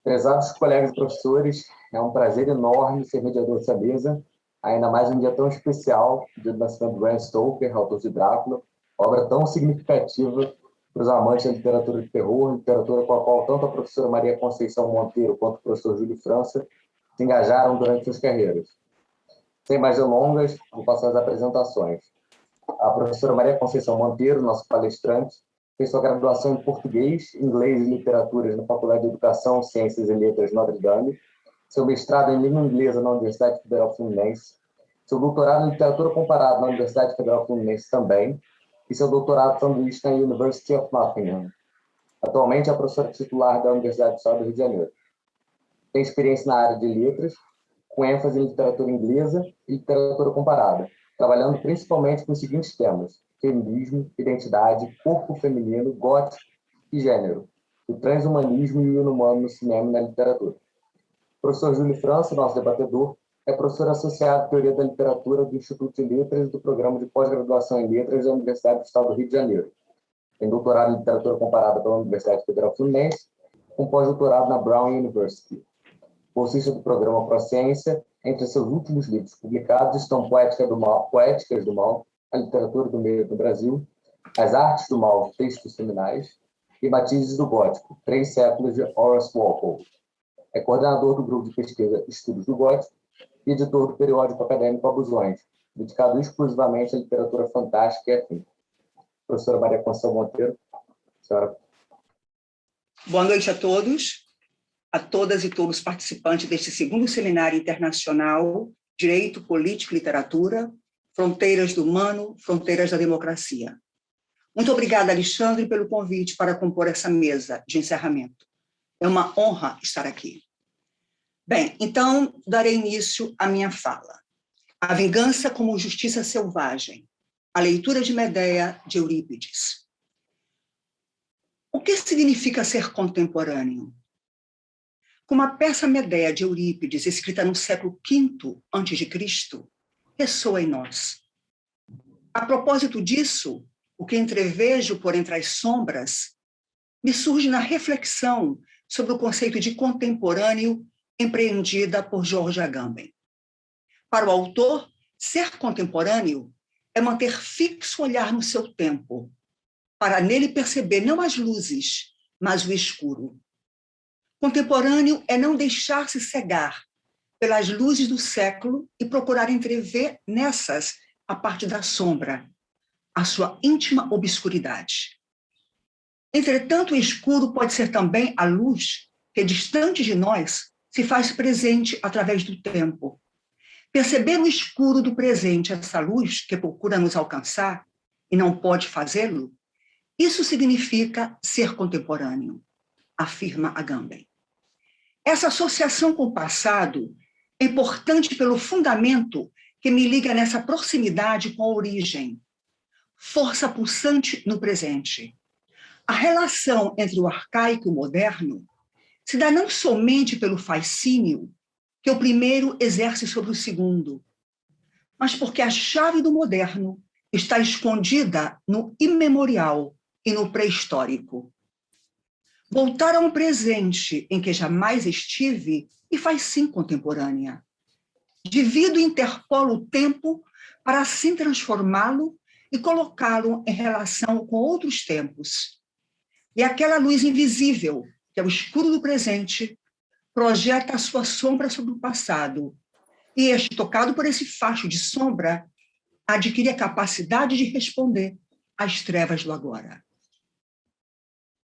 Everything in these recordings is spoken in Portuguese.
Prezados colegas e professores, é um prazer enorme ser mediador dessa mesa, ainda mais um dia tão especial, dia do nascimento de Bram Stoker, autor de Drácula, obra tão significativa para os amantes da literatura de terror, literatura com a qual tanto a professora Maria Conceição Monteiro quanto o professor Júlio França se engajaram durante suas carreiras. Sem mais delongas, vou passar as apresentações. A professora Maria Conceição Monteiro, nossa palestrante, fez sua graduação em Português, Inglês e Literaturas na Faculdade de Educação, Ciências e Letras Notre Dame, seu mestrado em Língua Inglesa na Universidade Federal Fluminense, seu doutorado em Literatura Comparada na Universidade Federal Fluminense também, e seu doutorado sanduíche na University of Nottingham. Atualmente é professora titular da Universidade do Estado do Rio de Janeiro. Tem experiência na área de letras, com ênfase em literatura inglesa e literatura comparada, trabalhando principalmente com os seguintes temas: feminismo, identidade, corpo feminino, gótico e gênero, o transhumanismo e o inumano no cinema e na literatura. O professor Júlio França, nosso debatedor, é professor associado de Teoria da Literatura do Instituto de Letras e do Programa de Pós-Graduação em Letras da Universidade do Estado do Rio de Janeiro. Tem doutorado em Literatura Comparada pela Universidade Federal Fluminense, com pós-doutorado na Brown University. Bolsista do Programa Prociência, entre seus últimos livros publicados estão Poéticas do Mal, A Literatura do Meio do Brasil, As Artes do Mal, Textos Seminais, e Matizes do Gótico, 3 séculos de Horace Walpole. É coordenador do grupo de pesquisa Estudos do Gótico e editor do periódico acadêmico Abusões, dedicado exclusivamente à literatura fantástica e afim. Professora Maria Conceição Monteiro, senhora. Boa noite a todos, a todas e todos participantes deste segundo seminário internacional Direito, Política e Literatura, Fronteiras do Humano, Fronteiras da Democracia. Muito obrigada, Alexandre, pelo convite para compor essa mesa de encerramento. É uma honra estar aqui. Bem, então, darei início à minha fala. A vingança como justiça selvagem. A leitura de Medeia, de Eurípides. O que significa ser contemporâneo? Como a peça Medeia, de Eurípides, escrita no século V a.C., ressoa em nós. A propósito disso, o que entrevejo por entre as sombras me surge na reflexão sobre o conceito de contemporâneo empreendida por George Agamben. Para o autor, ser contemporâneo é manter fixo o olhar no seu tempo, para nele perceber não as luzes, mas o escuro. Contemporâneo é não deixar-se cegar pelas luzes do século e procurar entrever nessas a parte da sombra, a sua íntima obscuridade. Entretanto, o escuro pode ser também a luz que, distante de nós, se faz presente através do tempo. Perceber o escuro do presente, essa luz que procura nos alcançar e não pode fazê-lo, isso significa ser contemporâneo, afirma Agamben. Essa associação com o passado é importante pelo fundamento que me liga nessa proximidade com a origem, força pulsante no presente. A relação entre o arcaico e o moderno se dá não somente pelo fascínio que o primeiro exerce sobre o segundo, mas porque a chave do moderno está escondida no imemorial e no pré-histórico. Voltar a um presente em que jamais estive me faz sim contemporânea. Divido e interpolo o tempo para assim transformá-lo e colocá-lo em relação com outros tempos. E aquela luz invisível, que é o escuro do presente, projeta a sua sombra sobre o passado. E este, tocado por esse facho de sombra, adquire a capacidade de responder às trevas do agora.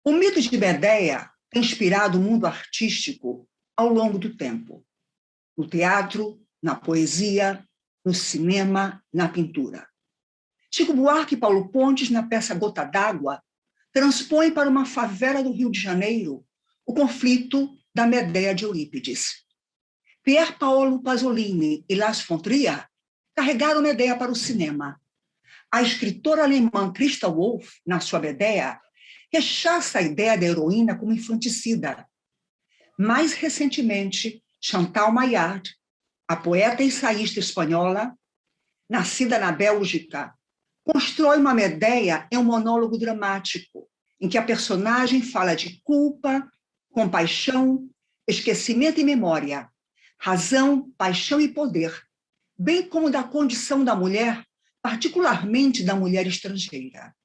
O mito de Medeia tem inspirado o mundo artístico ao longo do tempo. No teatro, na poesia, no cinema, na pintura. Chico Buarque e Paulo Pontes, na peça Gota d'Água, transpõem para uma favela do Rio de Janeiro o conflito da Medeia de Eurípides. Pier Paolo Pasolini e Lars von Trier carregaram Medeia para o cinema. A escritora alemã Christa Wolf, na sua Medeia, rechaça a ideia da heroína como infanticida. Mais recentemente, Chantal Maillard, a poeta e ensaísta espanhola, nascida na Bélgica, constrói uma Medeia em um monólogo dramático, em que a personagem fala de culpa, compaixão, esquecimento e memória, razão, paixão e poder, bem como da condição da mulher, particularmente da mulher estrangeira.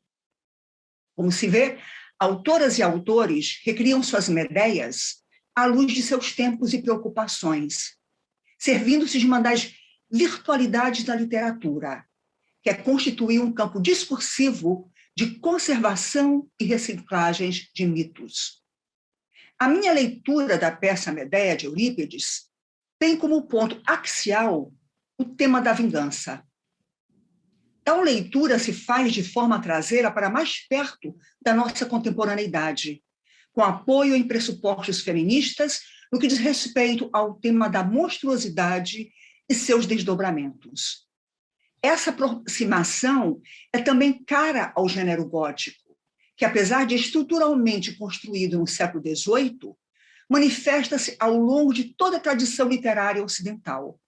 Como se vê, autoras e autores recriam suas Medeias à luz de seus tempos e preocupações, servindo-se de uma das virtualidades da literatura, que é constituir um campo discursivo de conservação e reciclagens de mitos. A minha leitura da peça Medeia de Eurípides tem como ponto axial o tema da vingança. Tal leitura se faz de forma a trazê-la para mais perto da nossa contemporaneidade, com apoio em pressupostos feministas no que diz respeito ao tema da monstruosidade e seus desdobramentos. Essa aproximação é também cara ao gênero gótico, que, apesar de estruturalmente construído no século XVIII, manifesta-se ao longo de toda a tradição literária ocidental.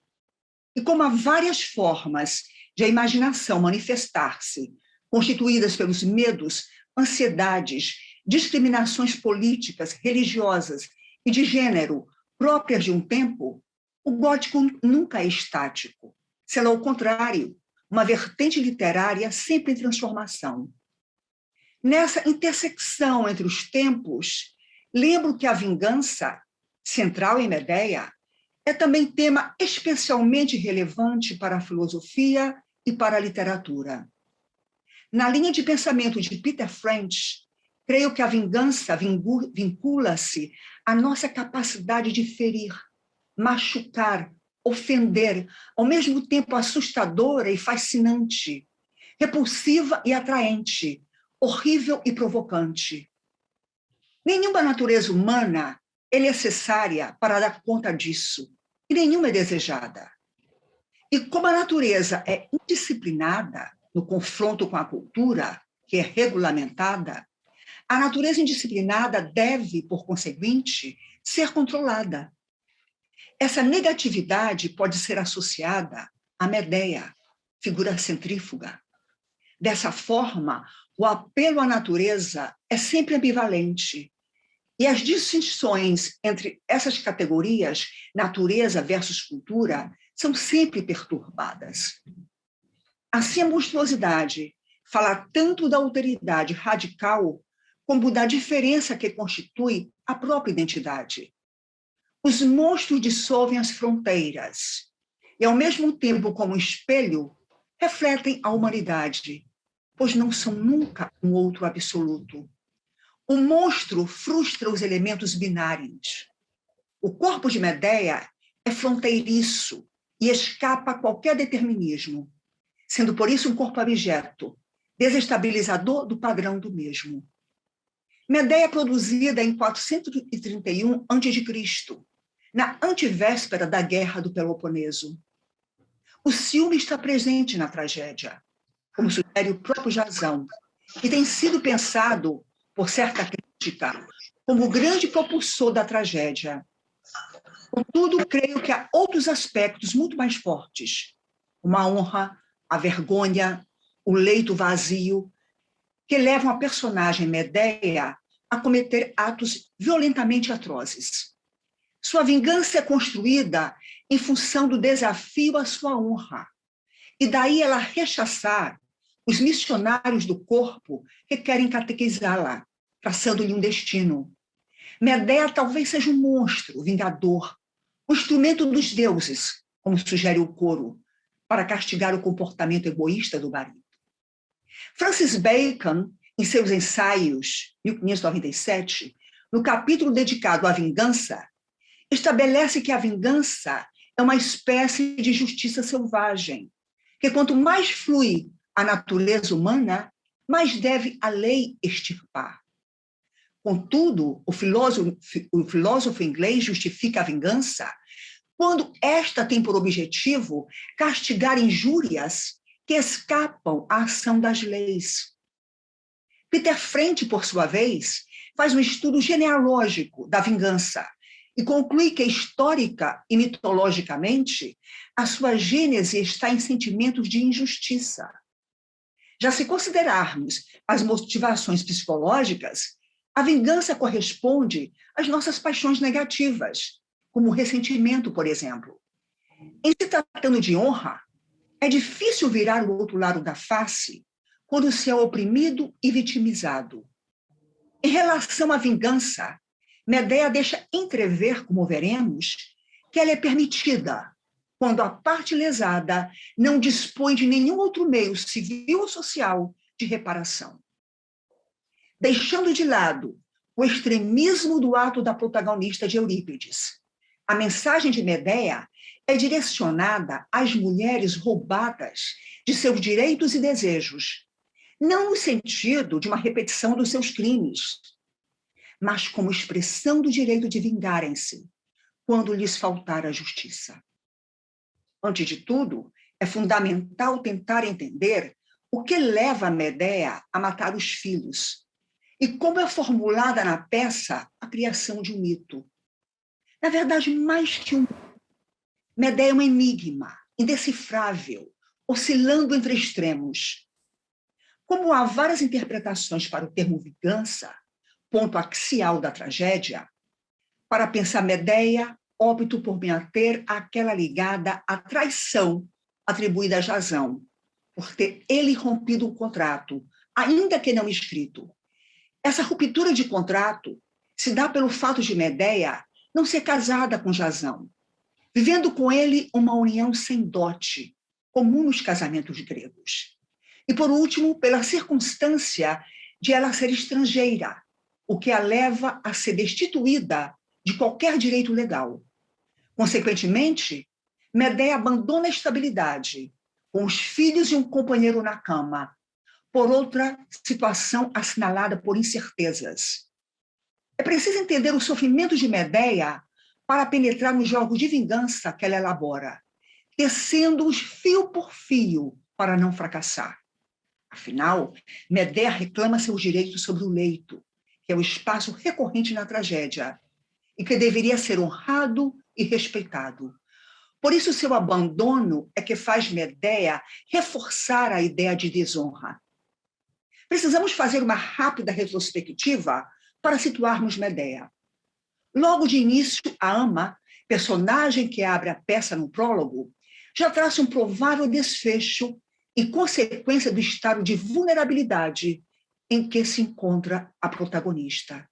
E como há várias formas de a imaginação manifestar-se, constituídas pelos medos, ansiedades, discriminações políticas, religiosas e de gênero próprias de um tempo, o gótico nunca é estático, sendo ao contrário, uma vertente literária sempre em transformação. Nessa intersecção entre os tempos, lembro que a vingança, central em Medeia, é também tema especialmente relevante para a filosofia e para a literatura. Na linha de pensamento de Peter French, creio que a vingança vincula-se à nossa capacidade de ferir, machucar, ofender, ao mesmo tempo assustadora e fascinante, repulsiva e atraente, horrível e provocante. Nenhuma natureza humana é necessária para dar conta disso, e nenhuma é desejada. E como a natureza é indisciplinada no confronto com a cultura, que é regulamentada, a natureza indisciplinada deve, por conseguinte, ser controlada. Essa negatividade pode ser associada à Medeia, figura centrífuga. Dessa forma, o apelo à natureza é sempre ambivalente, e as distinções entre essas categorias, natureza versus cultura, são sempre perturbadas. Assim, a monstruosidade fala tanto da alteridade radical como da diferença que constitui a própria identidade. Os monstros dissolvem as fronteiras e, ao mesmo tempo, como espelho, refletem a humanidade, pois não são nunca um outro absoluto. O monstro frustra os elementos binários. O corpo de Medeia é fronteiriço e escapa a qualquer determinismo, sendo por isso um corpo abjeto, desestabilizador do padrão do mesmo. Medeia é produzida em 431 a.C., na antevéspera da Guerra do Peloponeso. O ciúme está presente na tragédia, como sugere o próprio Jasão, que tem sido pensado, por certa crítica, como o grande propulsor da tragédia. Contudo, creio que há outros aspectos muito mais fortes, como a honra, a vergonha, o leito vazio, que levam a personagem Medeia a cometer atos violentamente atrozes. Sua vingança é construída em função do desafio à sua honra, e daí ela rechaçar os missionários do corpo que querem catequizá-la, traçando-lhe um destino. Medeia talvez seja um monstro vingador, um instrumento dos deuses, como sugere o coro, para castigar o comportamento egoísta do marido. Francis Bacon, em seus ensaios, 1597, no capítulo dedicado à vingança, estabelece que a vingança é uma espécie de justiça selvagem, que quanto mais flui a natureza humana, mais deve a lei extirpar. Contudo, o filósofo inglês justifica a vingança quando esta tem por objetivo castigar injúrias que escapam à ação das leis. Peter French, por sua vez, faz um estudo genealógico da vingança e conclui que, histórica e mitologicamente, a sua gênese está em sentimentos de injustiça. Já se considerarmos as motivações psicológicas, A vingança corresponde às nossas paixões negativas, como o ressentimento, por exemplo. Em se tratando de honra, é difícil virar o outro lado da face quando se é oprimido e vitimizado. Em relação à vingança, Medea deixa entrever, como veremos, que ela é permitida quando a parte lesada não dispõe de nenhum outro meio civil ou social de reparação. Deixando de lado o extremismo do ato da protagonista de Eurípides, a mensagem de Medea é direcionada às mulheres roubadas de seus direitos e desejos, não no sentido de uma repetição dos seus crimes, mas como expressão do direito de vingarem-se quando lhes faltar a justiça. Antes de tudo, é fundamental tentar entender o que leva Medea a matar os filhos e como é formulada na peça a criação de um mito. Na verdade, mais que um Medea é um enigma, indecifrável, oscilando entre extremos. Como há várias interpretações para o termo vingança, ponto axial da tragédia, para pensar Medea, opto por me ater àquela ligada à traição atribuída a Jasão, por ter ele rompido um contrato, ainda que não escrito. Essa ruptura de contrato se dá pelo fato de Medea não ser casada com Jasão, vivendo com ele uma união sem dote, comum nos casamentos gregos. E, por último, pela circunstância de ela ser estrangeira, o que a leva a ser destituída de qualquer direito legal. Consequentemente, Medea abandona a estabilidade, com os filhos e um companheiro na cama, por outra situação assinalada por incertezas. É preciso entender o sofrimento de Medea para penetrar nos jogos de vingança que ela elabora, tecendo-os fio por fio para não fracassar. Afinal, Medea reclama seus direitos sobre o leito, que é o espaço recorrente na tragédia, e que deveria ser honrado e respeitado. Por isso, seu abandono é que faz Medea reforçar a ideia de desonra. Precisamos fazer uma rápida retrospectiva para situarmos Medea. Logo de início, a ama, personagem que abre a peça no prólogo, já traça um provável desfecho em consequência do estado de vulnerabilidade em que se encontra a protagonista.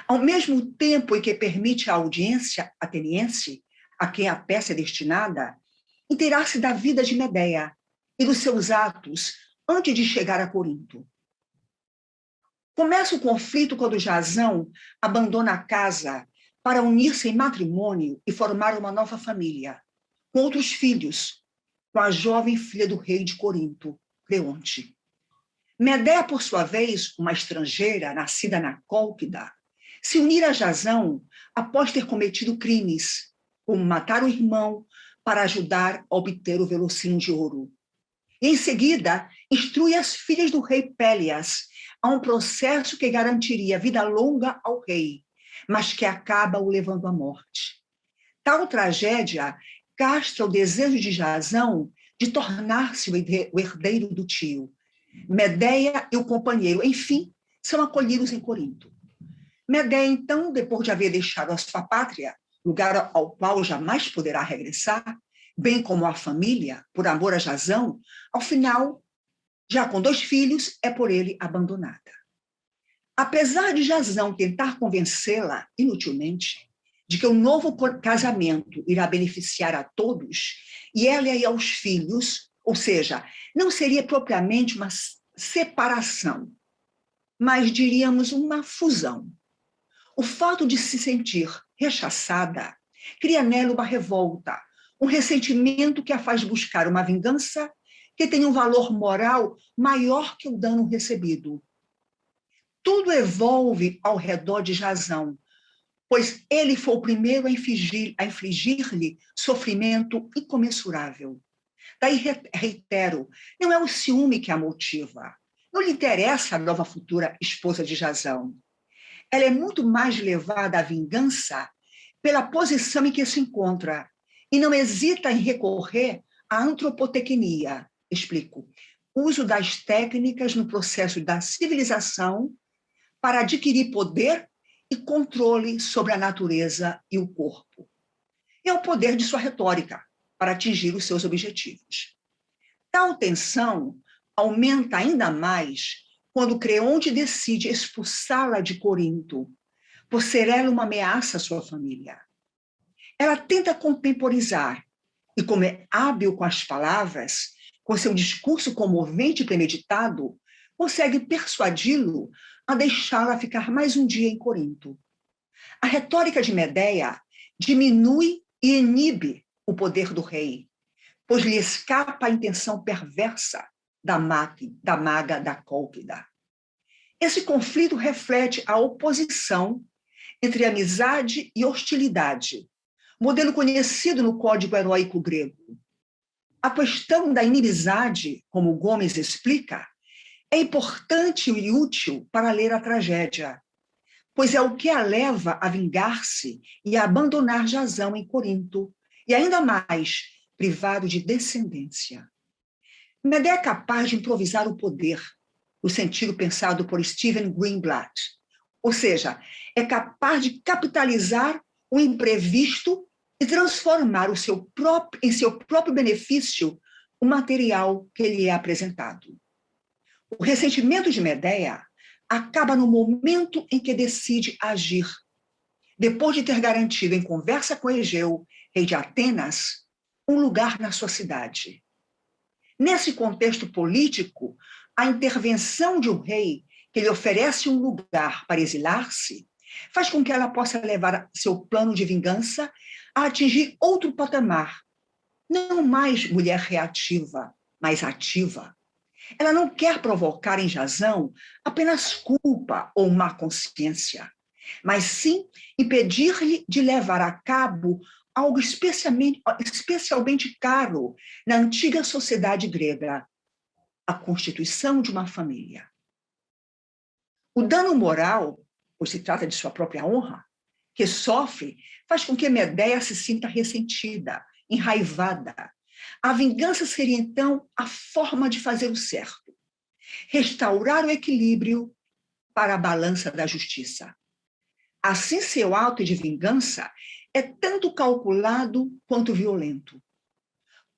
Ao mesmo tempo em que permite à audiência ateniense, a quem a peça é destinada, inteirar-se da vida de Medea e dos seus atos antes de chegar a Corinto. Começa o conflito quando Jasão abandona a casa para unir-se em matrimônio e formar uma nova família, com outros filhos, com a jovem filha do rei de Corinto, Creonte. Medea, por sua vez, uma estrangeira nascida na Cólquida, se unir a Jasão após ter cometido crimes, como matar o irmão para ajudar a obter o velocino de ouro. E, em seguida, instrui as filhas do rei Pélias a um processo que garantiria vida longa ao rei, mas que acaba o levando à morte. Tal tragédia castra o desejo de Jasão de tornar-se o herdeiro do tio. Medea e o companheiro, enfim, são acolhidos em Corinto. Medea, então, depois de haver deixado a sua pátria, lugar ao qual jamais poderá regressar, bem como a família, por amor a Jasão, ao final, já com 2 filhos, é por ele abandonada. Apesar de Jasão tentar convencê-la, inutilmente, de que o novo casamento irá beneficiar a todos, e ela e aos filhos, ou seja, não seria propriamente uma separação, mas diríamos uma fusão. O fato de se sentir rechaçada cria nela uma revolta, um ressentimento que a faz buscar uma vingança que tem um valor moral maior que o dano recebido. Tudo evolve ao redor de Jasão, pois ele foi o primeiro a infligir-lhe sofrimento incomensurável. Daí, reitero, não é o ciúme que a motiva. Não lhe interessa a nova futura esposa de Jasão. Ela é muito mais levada à vingança pela posição em que se encontra e não hesita em recorrer à antropotecnia. Explico. Uso das técnicas no processo da civilização para adquirir poder e controle sobre a natureza e o corpo. É o poder de sua retórica para atingir os seus objetivos. Tal tensão aumenta ainda mais quando Creonte decide expulsá-la de Corinto, por ser ela uma ameaça à sua família. Ela tenta contemporizar, e como é hábil com as palavras, com seu discurso comovente e premeditado, consegue persuadi-lo a deixá-la ficar mais um dia em Corinto. A retórica de Medeia diminui e inibe o poder do rei, pois lhe escapa a intenção perversa da maga da Cólquida. Esse conflito reflete a oposição entre amizade e hostilidade, modelo conhecido no Código Heróico grego. A questão da inimizade, como Gomes explica, é importante e útil para ler a tragédia, pois é o que a leva a vingar-se e a abandonar Jasão em Corinto, e ainda mais, privado de descendência. Medeia é capaz de improvisar o poder, no sentido pensado por Steven Greenblatt, ou seja, é capaz de capitalizar o imprevisto e transformar em seu próprio benefício o material que lhe é apresentado. O ressentimento de Medeia acaba no momento em que decide agir, depois de ter garantido em conversa com Egeu, rei de Atenas, um lugar na sua cidade. Nesse contexto político, a intervenção de um rei que lhe oferece um lugar para exilar-se faz com que ela possa levar seu plano de vingança a atingir outro patamar, não mais mulher reativa, mas ativa. Ela não quer provocar em Jasão apenas culpa ou má consciência, mas sim impedir-lhe de levar a cabo algo especialmente caro na antiga sociedade grega, a constituição de uma família. O dano moral, pois se trata de sua própria honra, que sofre, faz com que Medeia se sinta ressentida, enraivada. A vingança seria, então, a forma de fazer o certo, restaurar o equilíbrio para a balança da justiça. Assim, seu ato de vingança é tanto calculado quanto violento.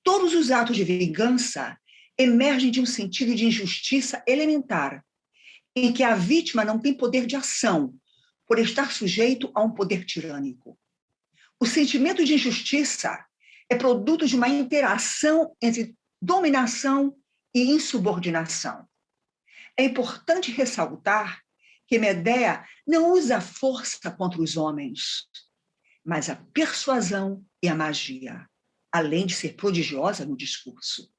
Todos os atos de vingança emergem de um sentido de injustiça elementar, em que a vítima não tem poder de ação, por estar sujeito a um poder tirânico. O sentimento de injustiça é produto de uma interação entre dominação e insubordinação. É importante ressaltar que Medeia não usa a força contra os homens, mas a persuasão e a magia, além de ser prodigiosa no discurso.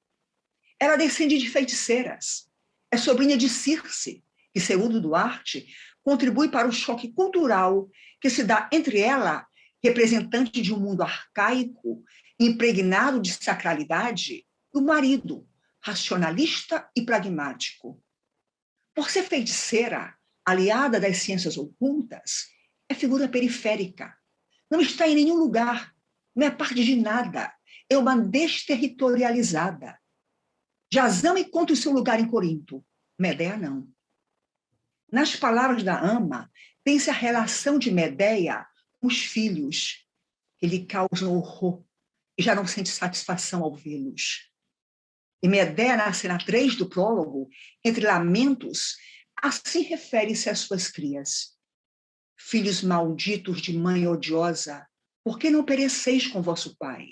Ela descende de feiticeiras, é sobrinha de Circe, que, segundo Duarte, contribui para o choque cultural que se dá entre ela, representante de um mundo arcaico, impregnado de sacralidade, e o marido, racionalista e pragmático. Por ser feiticeira, aliada das ciências ocultas, é figura periférica, não está em nenhum lugar, não é parte de nada, é uma desterritorializada. Jasão encontra o seu lugar em Corinto, Medeia não. Nas palavras da ama, tem-se a relação de Medeia com os filhos, que lhe causam horror e já não sente satisfação ao vê-los. E Medeia, na cena 3 do prólogo, entre lamentos, assim refere-se às suas crias. Filhos malditos de mãe odiosa, por que não pereceis com vosso pai?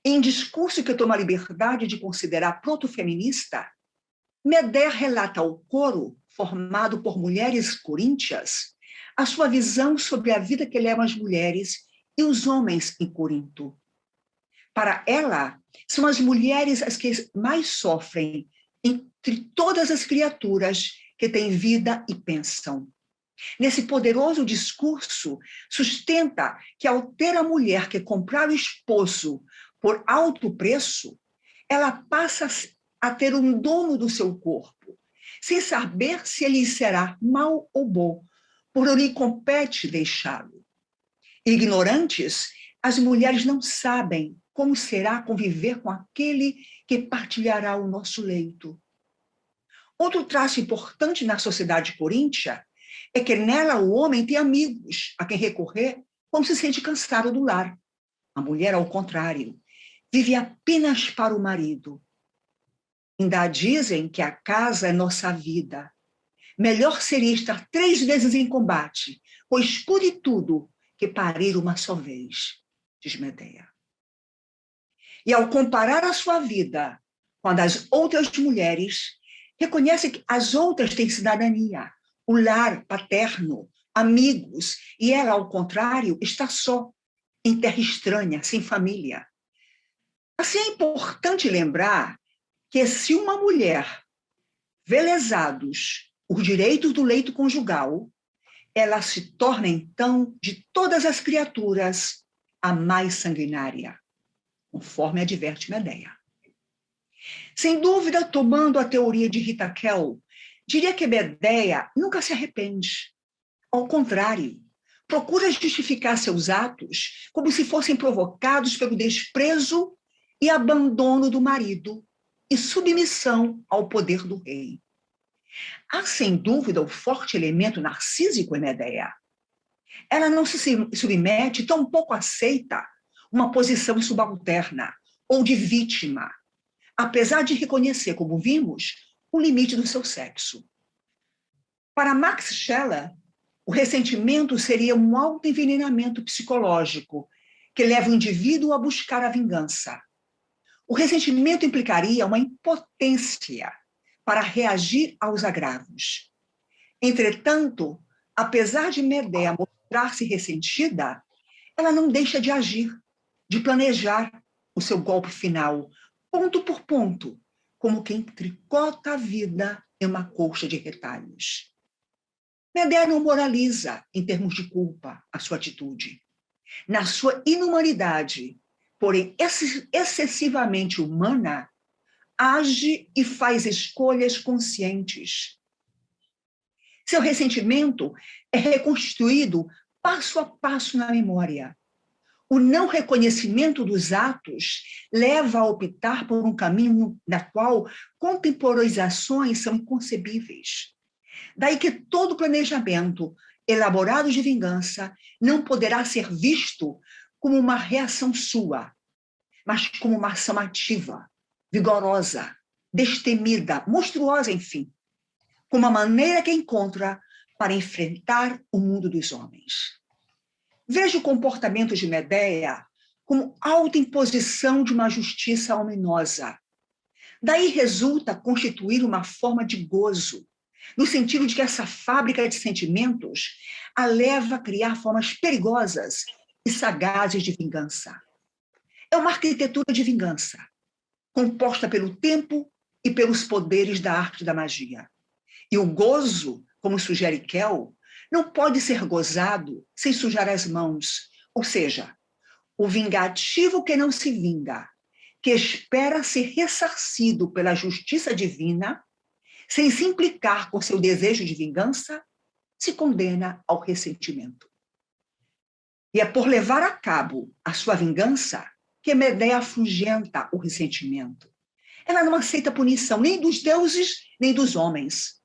Em discurso que toma a liberdade de considerar protofeminista, Medeia relata ao coro, formado por mulheres coríntias, a sua visão sobre a vida que levam as mulheres e os homens em Corinto. Para ela, são as mulheres as que mais sofrem entre todas as criaturas que têm vida e pensam. Nesse poderoso discurso, sustenta que ao ter a mulher que comprar o esposo por alto preço, ela passa a ter um dono do seu corpo, sem saber se ele será mau ou bom, por não lhe compete deixá-lo. Ignorantes, as mulheres não sabem como será conviver com aquele que partilhará o nosso leito. Outro traço importante na sociedade coríntia é que nela o homem tem amigos a quem recorrer quando se sente cansado do lar. A mulher, ao contrário, vive apenas para o marido. Ainda dizem que a casa é nossa vida. Melhor seria estar 3 vezes em combate, com escudo e tudo, que parir uma só vez, diz Medea. E ao comparar a sua vida com a das outras mulheres, reconhece que as outras têm cidadania, o lar paterno, amigos, e ela, ao contrário, está só, em terra estranha, sem família. Assim, é importante lembrar que se uma mulher vê lesados os direitos do leito conjugal, ela se torna, então, de todas as criaturas, a mais sanguinária, conforme adverte Medea. Sem dúvida, tomando a teoria de Rita Kell, diria que Medea nunca se arrepende. Ao contrário, procura justificar seus atos como se fossem provocados pelo desprezo e abandono do marido e submissão ao poder do rei. Há, sem dúvida, o forte elemento narcísico em Medea. Ela não se submete, tampouco aceita uma posição subalterna ou de vítima, apesar de reconhecer, como vimos, o limite do seu sexo. Para Max Scheler, o ressentimento seria um autoenvenenamento psicológico que leva o indivíduo a buscar a vingança. O ressentimento implicaria uma impotência para reagir aos agravos. Entretanto, apesar de Medea mostrar-se ressentida, ela não deixa de agir, de planejar o seu golpe final, ponto por ponto, como quem tricota a vida em uma colcha de retalhos. Medea não moraliza, em termos de culpa, a sua atitude. Na sua inumanidade, porém excessivamente humana, age e faz escolhas conscientes. Seu ressentimento é reconstruído passo a passo na memória. O não reconhecimento dos atos leva a optar por um caminho na qual contemporizações são inconcebíveis. Daí que todo planejamento elaborado de vingança não poderá ser visto como uma reação sua, mas como uma ação ativa, vigorosa, destemida, monstruosa, enfim, como a maneira que encontra para enfrentar o mundo dos homens. Veja o comportamento de Medea como autoimposição de uma justiça ominosa. Daí resulta constituir uma forma de gozo, no sentido de que essa fábrica de sentimentos a leva a criar formas perigosas e sagazes de vingança. É uma arquitetura de vingança, composta pelo tempo e pelos poderes da arte da magia. E o gozo, como sugere Kell, não pode ser gozado sem sujar as mãos, ou seja, o vingativo que não se vinga, que espera ser ressarcido pela justiça divina, sem se implicar com seu desejo de vingança, se condena ao ressentimento. E é por levar a cabo a sua vingança que Medea afugenta o ressentimento. Ela não aceita punição nem dos deuses, nem dos homens.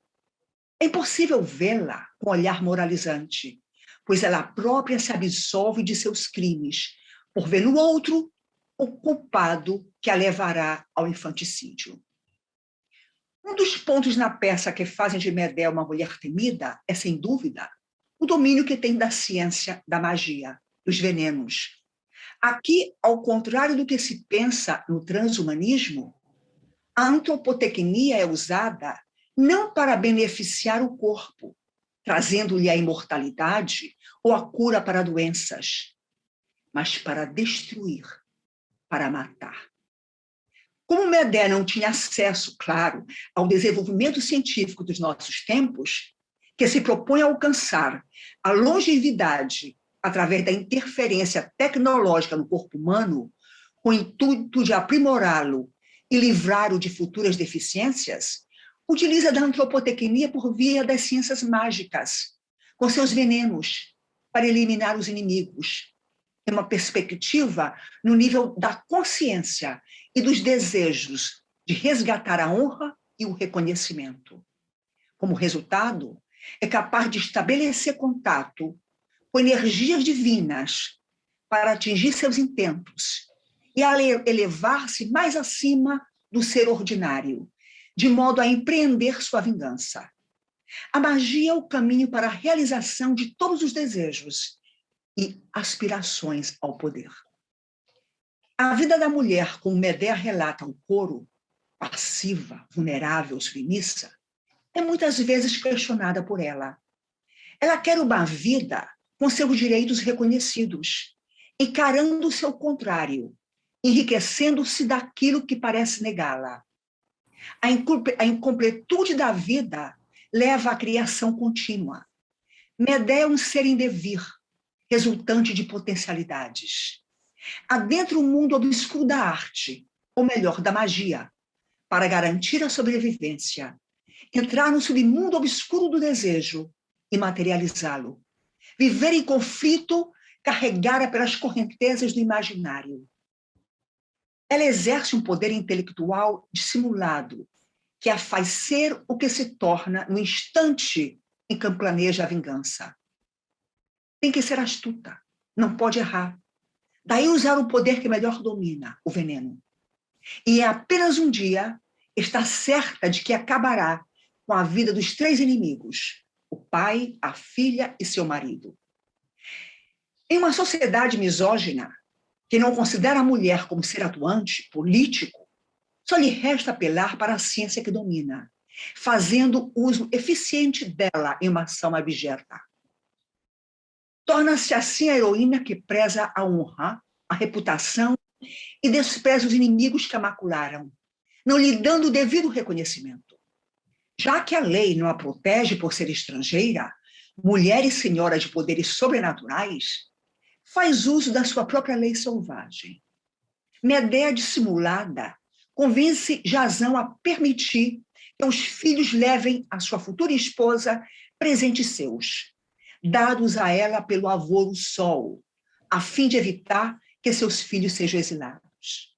É impossível vê-la com olhar moralizante, pois ela própria se absolve de seus crimes, por ver no outro o culpado que a levará ao infanticídio. Um dos pontos na peça que fazem de Medea uma mulher temida é, sem dúvida, o domínio que tem da ciência, da magia, dos venenos. Aqui, ao contrário do que se pensa no transhumanismo, a antropotecnia é usada não para beneficiar o corpo, trazendo-lhe a imortalidade ou a cura para doenças, mas para destruir, para matar. Como Medea não tinha acesso, claro, ao desenvolvimento científico dos nossos tempos, que se propõe a alcançar a longevidade através da interferência tecnológica no corpo humano, com o intuito de aprimorá-lo e livrá-lo de futuras deficiências, utiliza da antropotecnia por via das ciências mágicas, com seus venenos, para eliminar os inimigos. É uma perspectiva no nível da consciência e dos desejos de resgatar a honra e o reconhecimento. Como resultado, é capaz de estabelecer contato com energias divinas para atingir seus intentos e elevar-se mais acima do ser ordinário, de modo a empreender sua vingança. A magia é o caminho para a realização de todos os desejos e aspirações ao poder. A vida da mulher, como Medea relata ao coro, passiva, vulnerável, submissa, é muitas vezes questionada por ela. Ela quer uma vida com seus direitos reconhecidos, encarando o seu contrário, enriquecendo-se daquilo que parece negá-la. A incompletude da vida leva à criação contínua. Medea é um ser em devir, resultante de potencialidades. Adentra o mundo obscuro da arte, ou melhor, da magia, para garantir a sobrevivência. Entrar no submundo obscuro do desejo e materializá-lo. Viver em conflito, carregada pelas correntezas do imaginário. Ela exerce um poder intelectual dissimulado, que a faz ser o que se torna no instante em que planeja a vingança. Tem que ser astuta, não pode errar. Daí usar o poder que melhor domina, o veneno. E em apenas um dia, está certa de que acabará com a vida dos 3 inimigos, o pai, a filha e seu marido. Em uma sociedade misógina, que não considera a mulher como ser atuante, político, só lhe resta apelar para a ciência que domina, fazendo uso eficiente dela em uma ação abjeta. Torna-se assim a heroína que preza a honra, a reputação e despreza os inimigos que a macularam, não lhe dando o devido reconhecimento. Já que a lei não a protege por ser estrangeira, mulher e senhora de poderes sobrenaturais, faz uso da sua própria lei selvagem. Medea dissimulada convence Jasão a permitir que os filhos levem à sua futura esposa presentes seus, dados a ela pelo avô o Sol, a fim de evitar que seus filhos sejam exilados.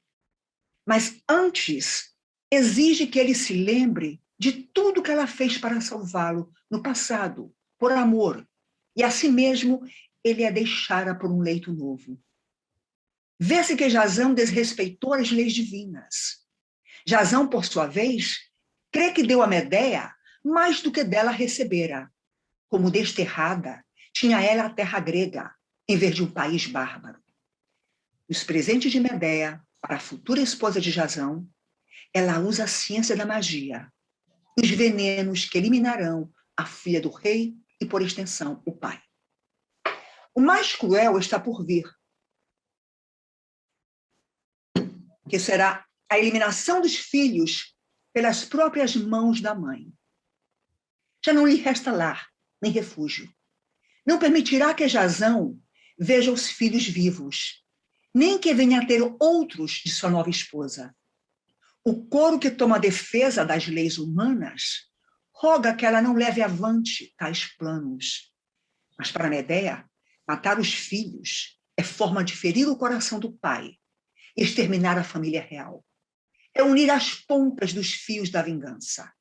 Mas antes, exige que ele se lembre de tudo que ela fez para salvá-lo no passado, por amor, e assim mesmo ele a deixara por um leito novo. Vê-se que Jasão desrespeitou as leis divinas. Jasão, por sua vez, crê que deu a Medea mais do que dela recebera. Como desterrada, tinha ela a terra grega, em vez de um país bárbaro. Os presentes de Medea para a futura esposa de Jasão, ela usa a ciência da magia, os venenos que eliminarão a filha do rei e, por extensão, o pai. O mais cruel está por vir, que será a eliminação dos filhos pelas próprias mãos da mãe. Já não lhe resta lar, nem refúgio. Não permitirá que Jasão veja os filhos vivos, nem que venha a ter outros de sua nova esposa. O coro que toma a defesa das leis humanas roga que ela não leve avante tais planos. Mas para Medea, matar os filhos é forma de ferir o coração do pai e exterminar a família real. É unir as pontas dos fios da vingança.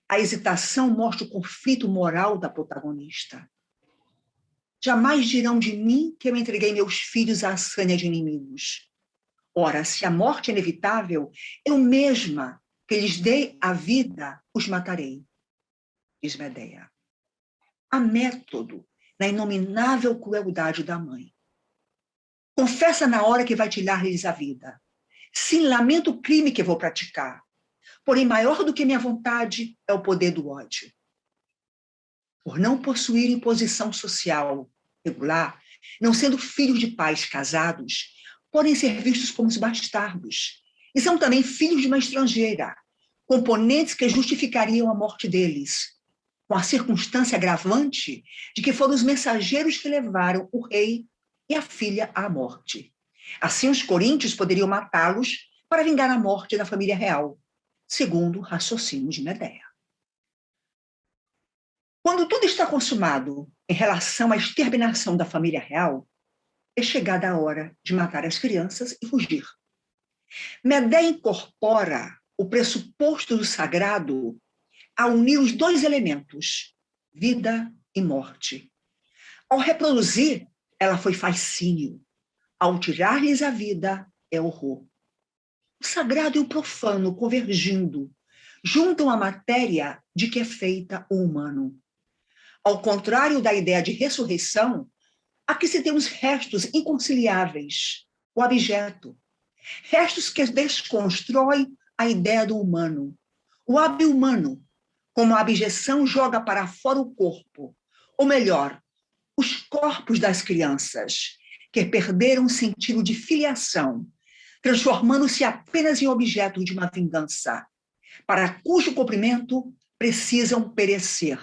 A hesitação mostra o conflito moral da protagonista. Jamais dirão de mim que eu entreguei meus filhos à sanha de inimigos. Ora, se a morte é inevitável, eu mesma, que lhes dei a vida, os matarei, diz Medea. Há método na inominável crueldade da mãe. Confessa na hora que vai tirar-lhes a vida. Sim, lamento o crime que vou praticar. Porém, maior do que minha vontade é o poder do ódio. Por não possuírem posição social regular, não sendo filhos de pais casados, podem ser vistos como os bastardos. E são também filhos de uma estrangeira, componentes que justificariam a morte deles, com a circunstância agravante de que foram os mensageiros que levaram o rei e a filha à morte. Assim, os coríntios poderiam matá-los para vingar a morte da família real, segundo o raciocínio de Medea. Quando tudo está consumado em relação à exterminação da família real, é chegada a hora de matar as crianças e fugir. Medea incorpora o pressuposto do sagrado a unir os dois elementos, vida e morte. Ao reproduzir, ela foi fascínio. Ao tirar-lhes a vida, é horror. O sagrado e o profano convergindo, juntam a matéria de que é feita o humano. Ao contrário da ideia de ressurreição, aqui se tem os restos inconciliáveis, o abjeto. Restos que desconstroem a ideia do humano. O ab-humano, como a abjeção joga para fora o corpo, ou melhor, os corpos das crianças, que perderam o sentido de filiação, transformando-se apenas em objeto de uma vingança, para cujo cumprimento precisam perecer,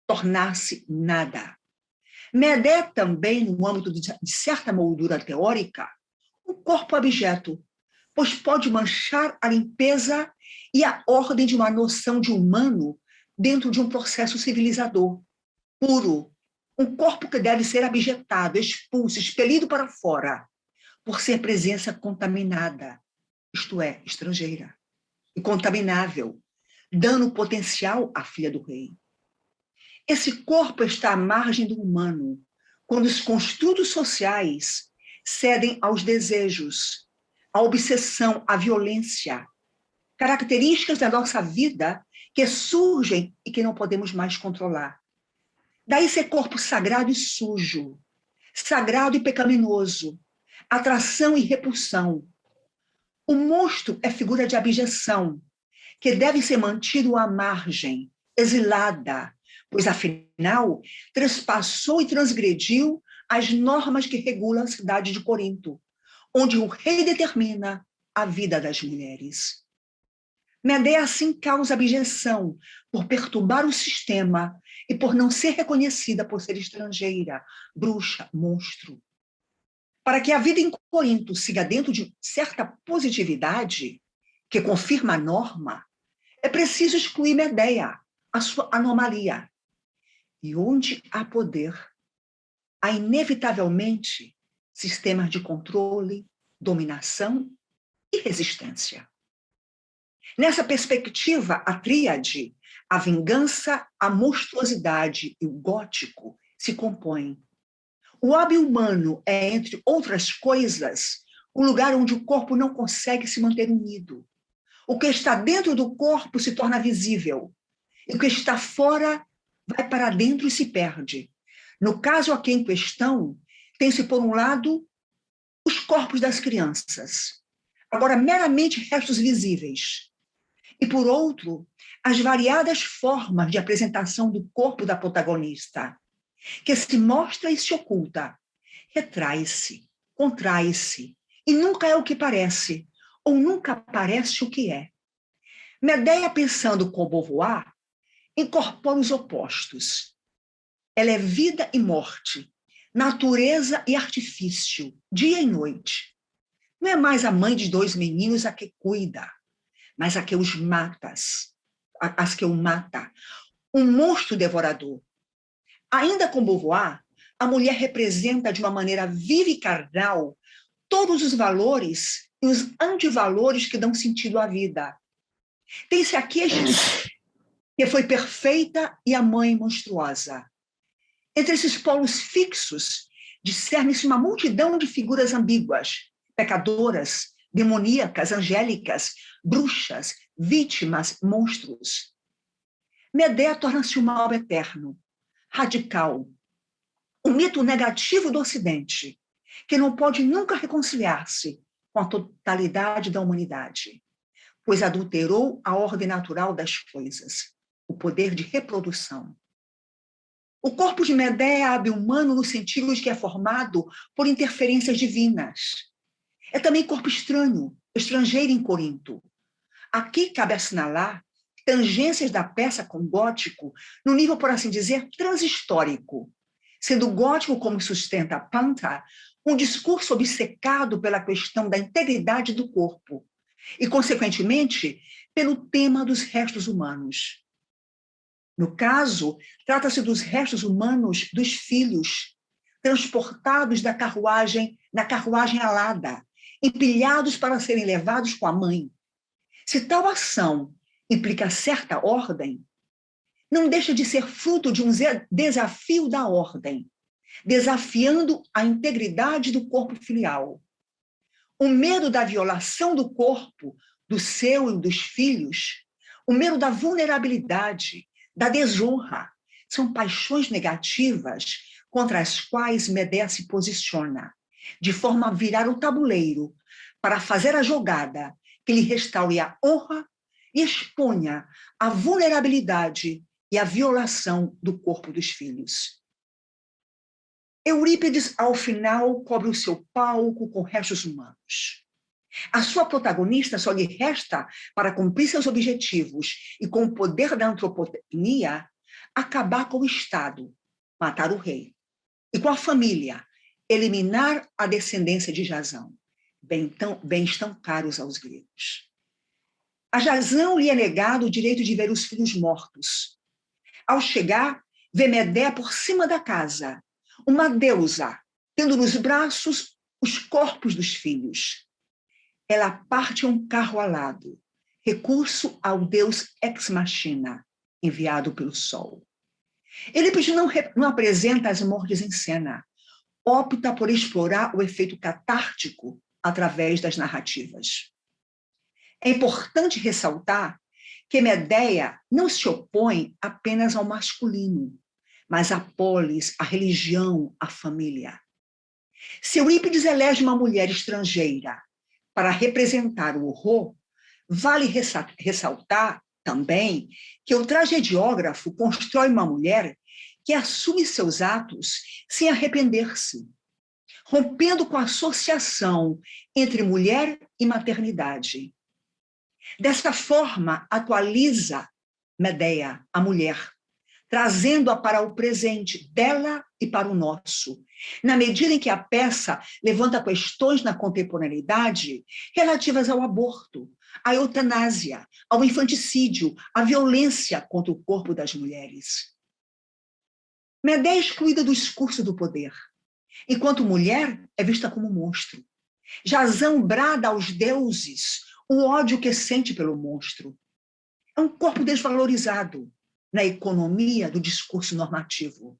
tornar-se nada. Medé também, no âmbito de certa moldura teórica, um corpo abjeto, pois pode manchar a limpeza e a ordem de uma noção de humano dentro de um processo civilizador, puro, um corpo que deve ser abjetado, expulso, expelido para fora, por ser presença contaminada, isto é, estrangeira, e contaminável, dando potencial à filha do rei. Esse corpo está à margem do humano, quando os construtos sociais cedem aos desejos, à obsessão, à violência, características da nossa vida que surgem e que não podemos mais controlar. Daí ser corpo sagrado e sujo, sagrado e pecaminoso, atração e repulsão. O monstro é figura de abjeção, que deve ser mantido à margem, exilada, pois, afinal, trespassou e transgrediu as normas que regulam a cidade de Corinto, onde o rei determina a vida das mulheres. Medé assim causa abjeção por perturbar o sistema e por não ser reconhecida por ser estrangeira, bruxa, monstro. Para que a vida em Corinto siga dentro de certa positividade, que confirma a norma, é preciso excluir Medéia, a sua anomalia. E onde há poder, há inevitavelmente sistemas de controle, dominação e resistência. Nessa perspectiva, a tríade, a vingança, a monstruosidade e o gótico se compõem. O ab-humano é, entre outras coisas, o lugar onde o corpo não consegue se manter unido. O que está dentro do corpo se torna visível, e o que está fora vai para dentro e se perde. No caso aqui em questão, tem-se, por um lado, os corpos das crianças, agora meramente restos visíveis, e, por outro, as variadas formas de apresentação do corpo da protagonista, que se mostra e se oculta, retrai-se, contrai-se, e nunca é o que parece, ou nunca parece o que é. Medéia, pensando com Beauvoir, incorpora os opostos. Ela é vida e morte, natureza e artifício, dia e noite. Não é mais a mãe de dois meninos a que cuida, mas a que os mata, as que o mata, um monstro devorador. Ainda com Beauvoir, a mulher representa de uma maneira viva e carnal todos os valores e os antivalores que dão sentido à vida. Tem-se aqui este que foi perfeita e a mãe monstruosa. Entre esses polos fixos, discerne-se uma multidão de figuras ambíguas, pecadoras, demoníacas, angélicas, bruxas, vítimas, monstros. Medéia torna-se um mal eterno, radical, um mito negativo do Ocidente, que não pode nunca reconciliar-se com a totalidade da humanidade, pois adulterou a ordem natural das coisas, o poder de reprodução. O corpo de Medéia é ab-humano no sentido de que é formado por interferências divinas. É também corpo estranho, estrangeiro em Corinto. Aqui cabe assinalar tangências da peça com o gótico no nível, por assim dizer, transhistórico, sendo o gótico, como sustenta Panta, um discurso obcecado pela questão da integridade do corpo e, consequentemente, pelo tema dos restos humanos. No caso, trata-se dos restos humanos dos filhos, transportados na carruagem alada, empilhados para serem levados com a mãe. Se tal ação implica certa ordem, não deixa de ser fruto de um desafio da ordem, desafiando a integridade do corpo filial. O medo da violação do corpo, do seu e dos filhos, o medo da vulnerabilidade, da desonra, são paixões negativas contra as quais Medea se posiciona, de forma a virar o tabuleiro para fazer a jogada que lhe restaure a honra e exponha a vulnerabilidade e a violação do corpo dos filhos. Eurípides, ao final, cobre o seu palco com restos humanos. A sua protagonista só lhe resta, para cumprir seus objetivos e com o poder da antropotecnia, acabar com o Estado, matar o rei, e com a família, eliminar a descendência de Jasão, bens tão caros aos gregos. A Jasão lhe é negado o direito de ver os filhos mortos. Ao chegar, vê Medea por cima da casa, uma deusa, tendo nos braços os corpos dos filhos. Ela parte um carro alado, recurso ao deus Ex Machina, enviado pelo sol. Eurípides não apresenta as mortes em cena, opta por explorar o efeito catártico através das narrativas. É importante ressaltar que Medea não se opõe apenas ao masculino, mas à polis, à religião, à família. Se Eurípides elege uma mulher estrangeira para representar o horror, vale ressaltar também que o tragediógrafo constrói uma mulher que assume seus atos sem arrepender-se, rompendo com a associação entre mulher e maternidade. Dessa forma, atualiza Medea, a mulher, trazendo-a para o presente dela e para o nosso, na medida em que a peça levanta questões na contemporaneidade relativas ao aborto, à eutanásia, ao infanticídio, à violência contra o corpo das mulheres. Medea é excluída do discurso do poder. Enquanto mulher, é vista como monstro. Jasão brada aos deuses o ódio que sente pelo monstro. É um corpo desvalorizado na economia do discurso normativo.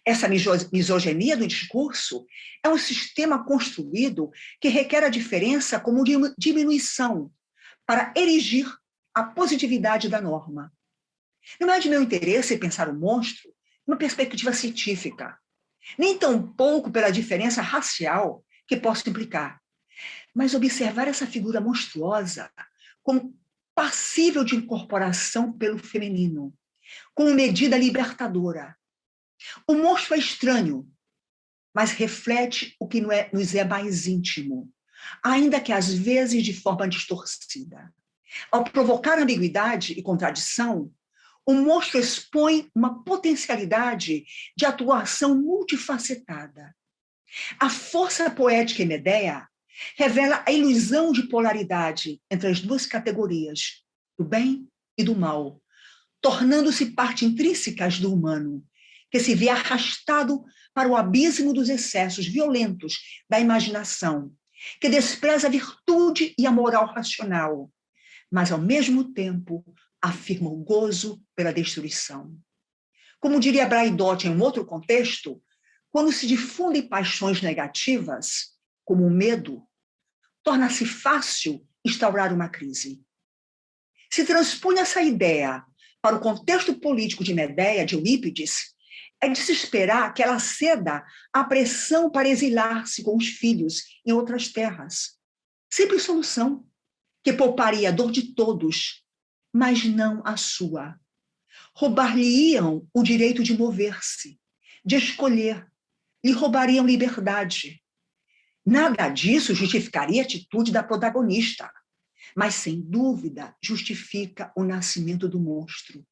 Essa misoginia do discurso é um sistema construído que requer a diferença como diminuição para erigir a positividade da norma. Não é de meu interesse pensar o monstro numa perspectiva científica, nem tampouco pela diferença racial que possa implicar, mas observar essa figura monstruosa como passível de incorporação pelo feminino, como medida libertadora. O monstro é estranho, mas reflete o que nos é mais íntimo, ainda que às vezes de forma distorcida. Ao provocar ambiguidade e contradição, o monstro expõe uma potencialidade de atuação multifacetada. A força poética em Medea revela a ilusão de polaridade entre as duas categorias, do bem e do mal, tornando-se parte intrínsecas do humano, que se vê arrastado para o abismo dos excessos violentos da imaginação, que despreza a virtude e a moral racional, mas, ao mesmo tempo, afirma o gozo pela destruição. Como diria Braidotti em um outro contexto, quando se difundem paixões negativas, como o medo, torna-se fácil instaurar uma crise. Se transpõe essa ideia para o contexto político de Medea, de Eurípides, é de se esperar que ela ceda à pressão para exilar-se com os filhos em outras terras. Simples solução, que pouparia a dor de todos, mas não a sua. Roubar-lhe-iam o direito de mover-se, de escolher, lhe roubariam liberdade. Nada disso justificaria a atitude da protagonista, mas, sem dúvida, justifica o nascimento do monstro,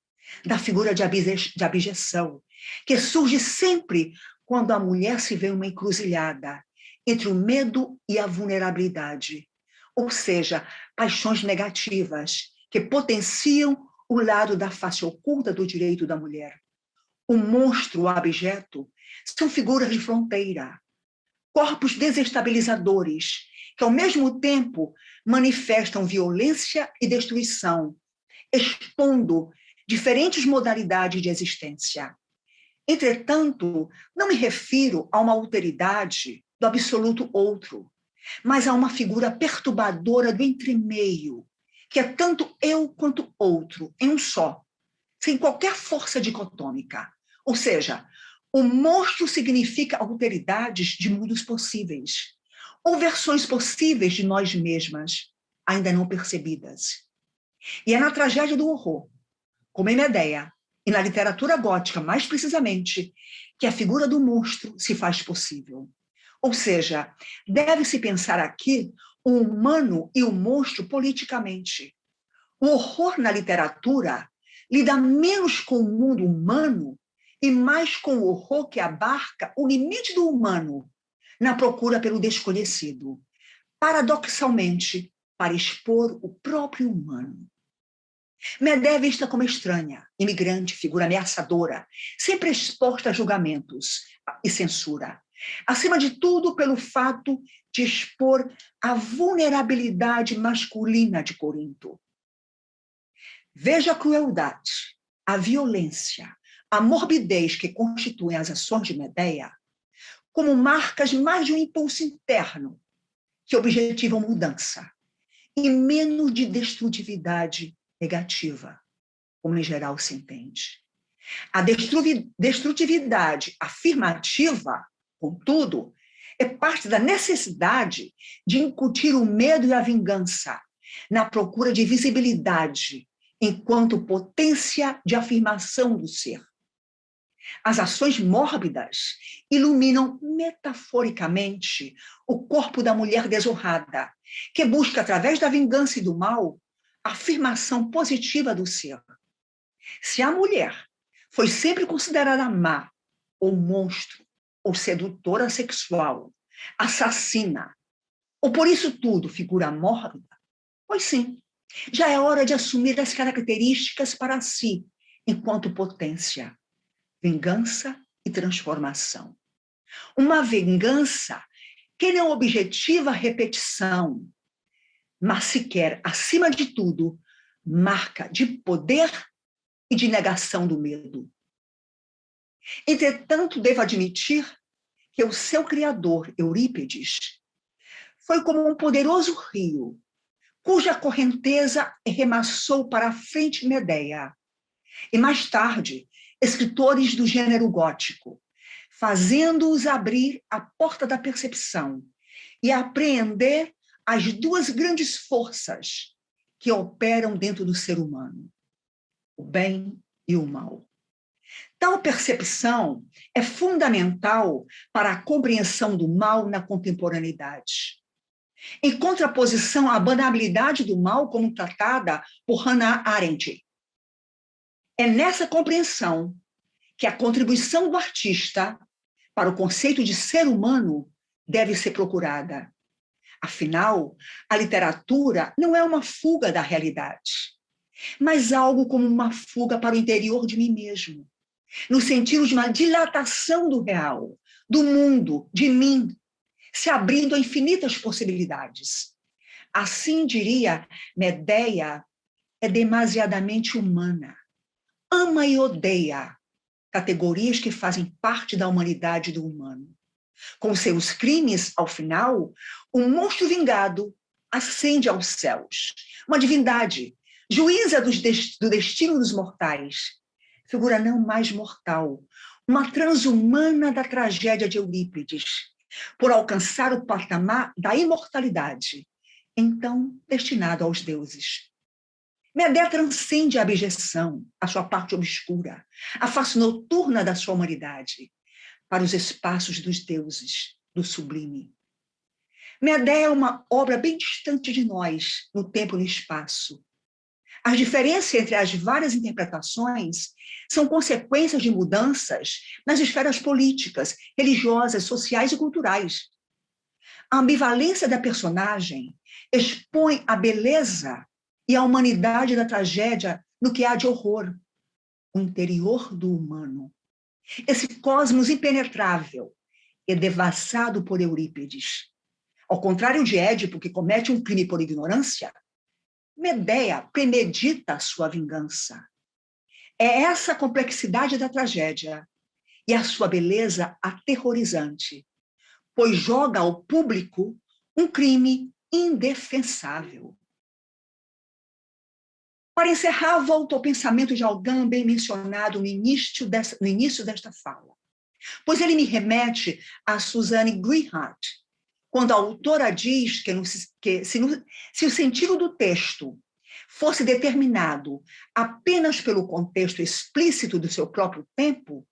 da figura de abjeção, que surge sempre quando a mulher se vê uma encruzilhada entre o medo e a vulnerabilidade, ou seja, paixões negativas que potenciam o lado da face oculta do direito da mulher. O monstro, o abjeto, são figuras de fronteira, corpos desestabilizadores que, ao mesmo tempo, manifestam violência e destruição, expondo diferentes modalidades de existência. Entretanto, não me refiro a uma alteridade do absoluto outro, mas a uma figura perturbadora do entremeio, que é tanto eu quanto outro, em um só, sem qualquer força dicotômica. Ou seja, o monstro significa alteridades de mundos possíveis, ou versões possíveis de nós mesmas, ainda não percebidas. E é na tragédia do horror, como em Medeia, e na literatura gótica, mais precisamente, que a figura do monstro se faz possível. Ou seja, deve-se pensar aqui o humano e o monstro politicamente. O horror na literatura lida menos com o mundo humano e mais com o horror que abarca o limite do humano na procura pelo desconhecido, paradoxalmente, para expor o próprio humano. Medeia é vista como estranha, imigrante, figura ameaçadora, sempre exposta a julgamentos e censura. Acima de tudo, pelo fato de expor a vulnerabilidade masculina de Corinto. Veja a crueldade, a violência, a morbidez que constituem as ações de Medeia como marcas mais de um impulso interno que objetivam mudança e menos de destrutividade negativa, como em geral se entende. A destrutividade afirmativa, contudo, é parte da necessidade de incutir o medo e a vingança na procura de visibilidade enquanto potência de afirmação do ser. As ações mórbidas iluminam metaforicamente o corpo da mulher desonrada, que busca, através da vingança e do mal, a afirmação positiva do ser. Se a mulher foi sempre considerada má, ou monstro, ou sedutora sexual, assassina, ou por isso tudo figura mórbida, pois sim, já é hora de assumir as características para si, enquanto potência, vingança e transformação. Uma vingança que não objetiva a repetição, mas sequer, acima de tudo, marca de poder e de negação do medo. Entretanto, devo admitir que o seu criador, Eurípides, foi como um poderoso rio, cuja correnteza remassou para a frente Medeia. E mais tarde, escritores do gênero gótico, fazendo-os abrir a porta da percepção e apreender as duas grandes forças que operam dentro do ser humano, o bem e o mal. Tal percepção é fundamental para a compreensão do mal na contemporaneidade. Em contraposição à banalidade do mal como tratada por Hannah Arendt. É nessa compreensão que a contribuição do artista para o conceito de ser humano deve ser procurada. Afinal, a literatura não é uma fuga da realidade, mas algo como uma fuga para o interior de mim mesmo, no sentido de uma dilatação do real, do mundo, de mim, se abrindo a infinitas possibilidades. Assim, diria, Medeia é demasiadamente humana. Ama e odeia, categorias que fazem parte da humanidade do humano. Com seus crimes, ao final, o monstro vingado ascende aos céus. Uma divindade, juíza do destino dos mortais, figura não mais mortal, uma transhumana da tragédia de Eurípides, por alcançar o patamar da imortalidade, então destinado aos deuses. Medeia transcende a abjeção, a sua parte obscura, a face noturna da sua humanidade, para os espaços dos deuses, do sublime. Medeia é uma obra bem distante de nós, no tempo e no espaço. As diferenças entre as várias interpretações são consequências de mudanças nas esferas políticas, religiosas, sociais e culturais. A ambivalência da personagem expõe a beleza e a humanidade da tragédia no que há de horror, o interior do humano. Esse cosmos impenetrável é devassado por Eurípides. Ao contrário de Édipo, que comete um crime por ignorância, Medeia premedita a sua vingança. É essa a complexidade da tragédia e a sua beleza aterrorizante, pois joga ao público um crime indefensável. Para encerrar, volto ao pensamento de Agamben mencionado no início desta fala, pois ele me remete a Suzanne Greenhalgh, quando a autora diz que se o sentido do texto fosse determinado apenas pelo contexto explícito do seu próprio tempo,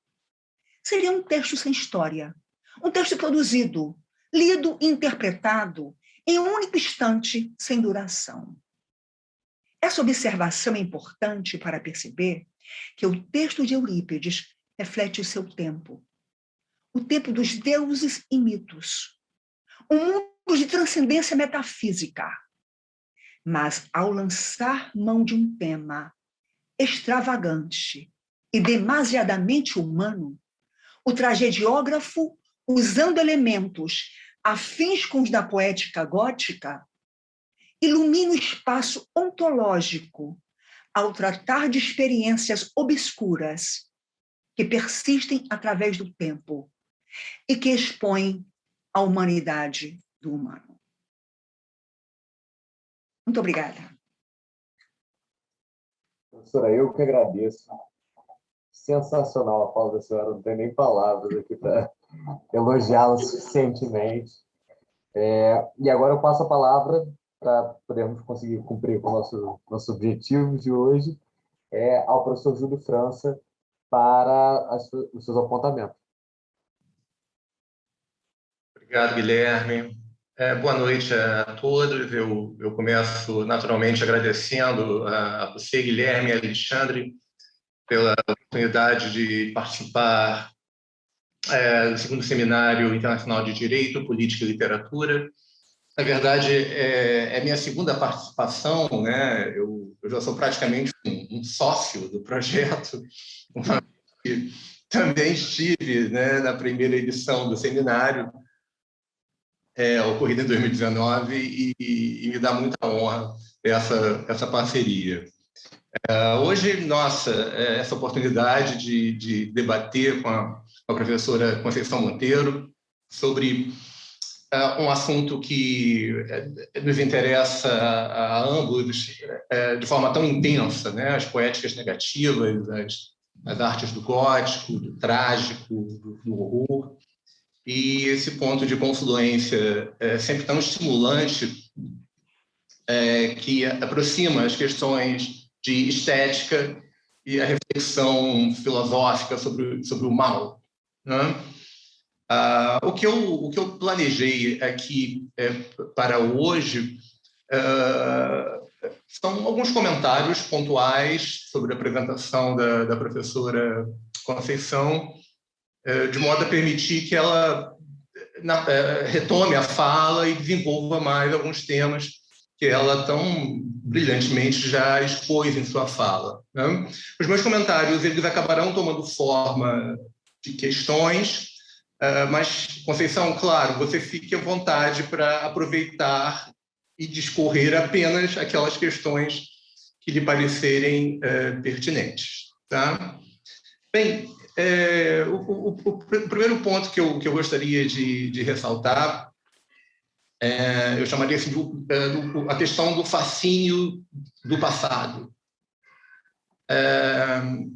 seria um texto sem história, um texto produzido, lido e interpretado em um único instante, sem duração. Essa observação é importante para perceber que o texto de Eurípides reflete o seu tempo, o tempo dos deuses e mitos, um mundo de transcendência metafísica. Mas, ao lançar mão de um tema extravagante e demasiadamente humano, o tragediógrafo, usando elementos afins com os da poética gótica, ilumina o espaço ontológico ao tratar de experiências obscuras que persistem através do tempo e que expõem a humanidade do humano. Muito obrigada. Professora, eu que agradeço. Sensacional a fala da senhora, não tem nem palavras aqui para elogiá-la suficientemente. E agora eu passo a palavra para podermos conseguir cumprir com o nosso objetivo de hoje, ao professor Júlio França para os seus apontamentos. Obrigado, Guilherme. Boa noite a todos. Eu começo, naturalmente, agradecendo a você, Guilherme e a Alexandre, pela oportunidade de participar do segundo Seminário Internacional de Direito, Política e Literatura. Na verdade, é minha segunda participação, né? Eu já sou praticamente um sócio do projeto, também estive, né, na primeira edição do seminário, ocorrida em 2019, e me dá muita honra essa parceria. Hoje, essa oportunidade de debater com a professora Conceição Monteiro sobre um assunto que nos interessa a ambos de forma tão intensa, né? As poéticas negativas, as artes do gótico, do trágico, do horror. E esse ponto de confluência sempre tão estimulante, que aproxima as questões de estética e a reflexão filosófica sobre o mal, né? O que eu planejei aqui para hoje são alguns comentários pontuais sobre a apresentação da professora Conceição, de modo a permitir que ela retome a fala e desenvolva mais alguns temas que ela tão brilhantemente já expôs em sua fala, né? Os meus comentários eles acabarão tomando forma de questões, mas, Conceição, claro, você fique à vontade para aproveitar e discorrer apenas aquelas questões que lhe parecerem pertinentes, tá? Bem, o primeiro ponto que eu gostaria de ressaltar, eu chamaria assim a questão do fascínio do passado.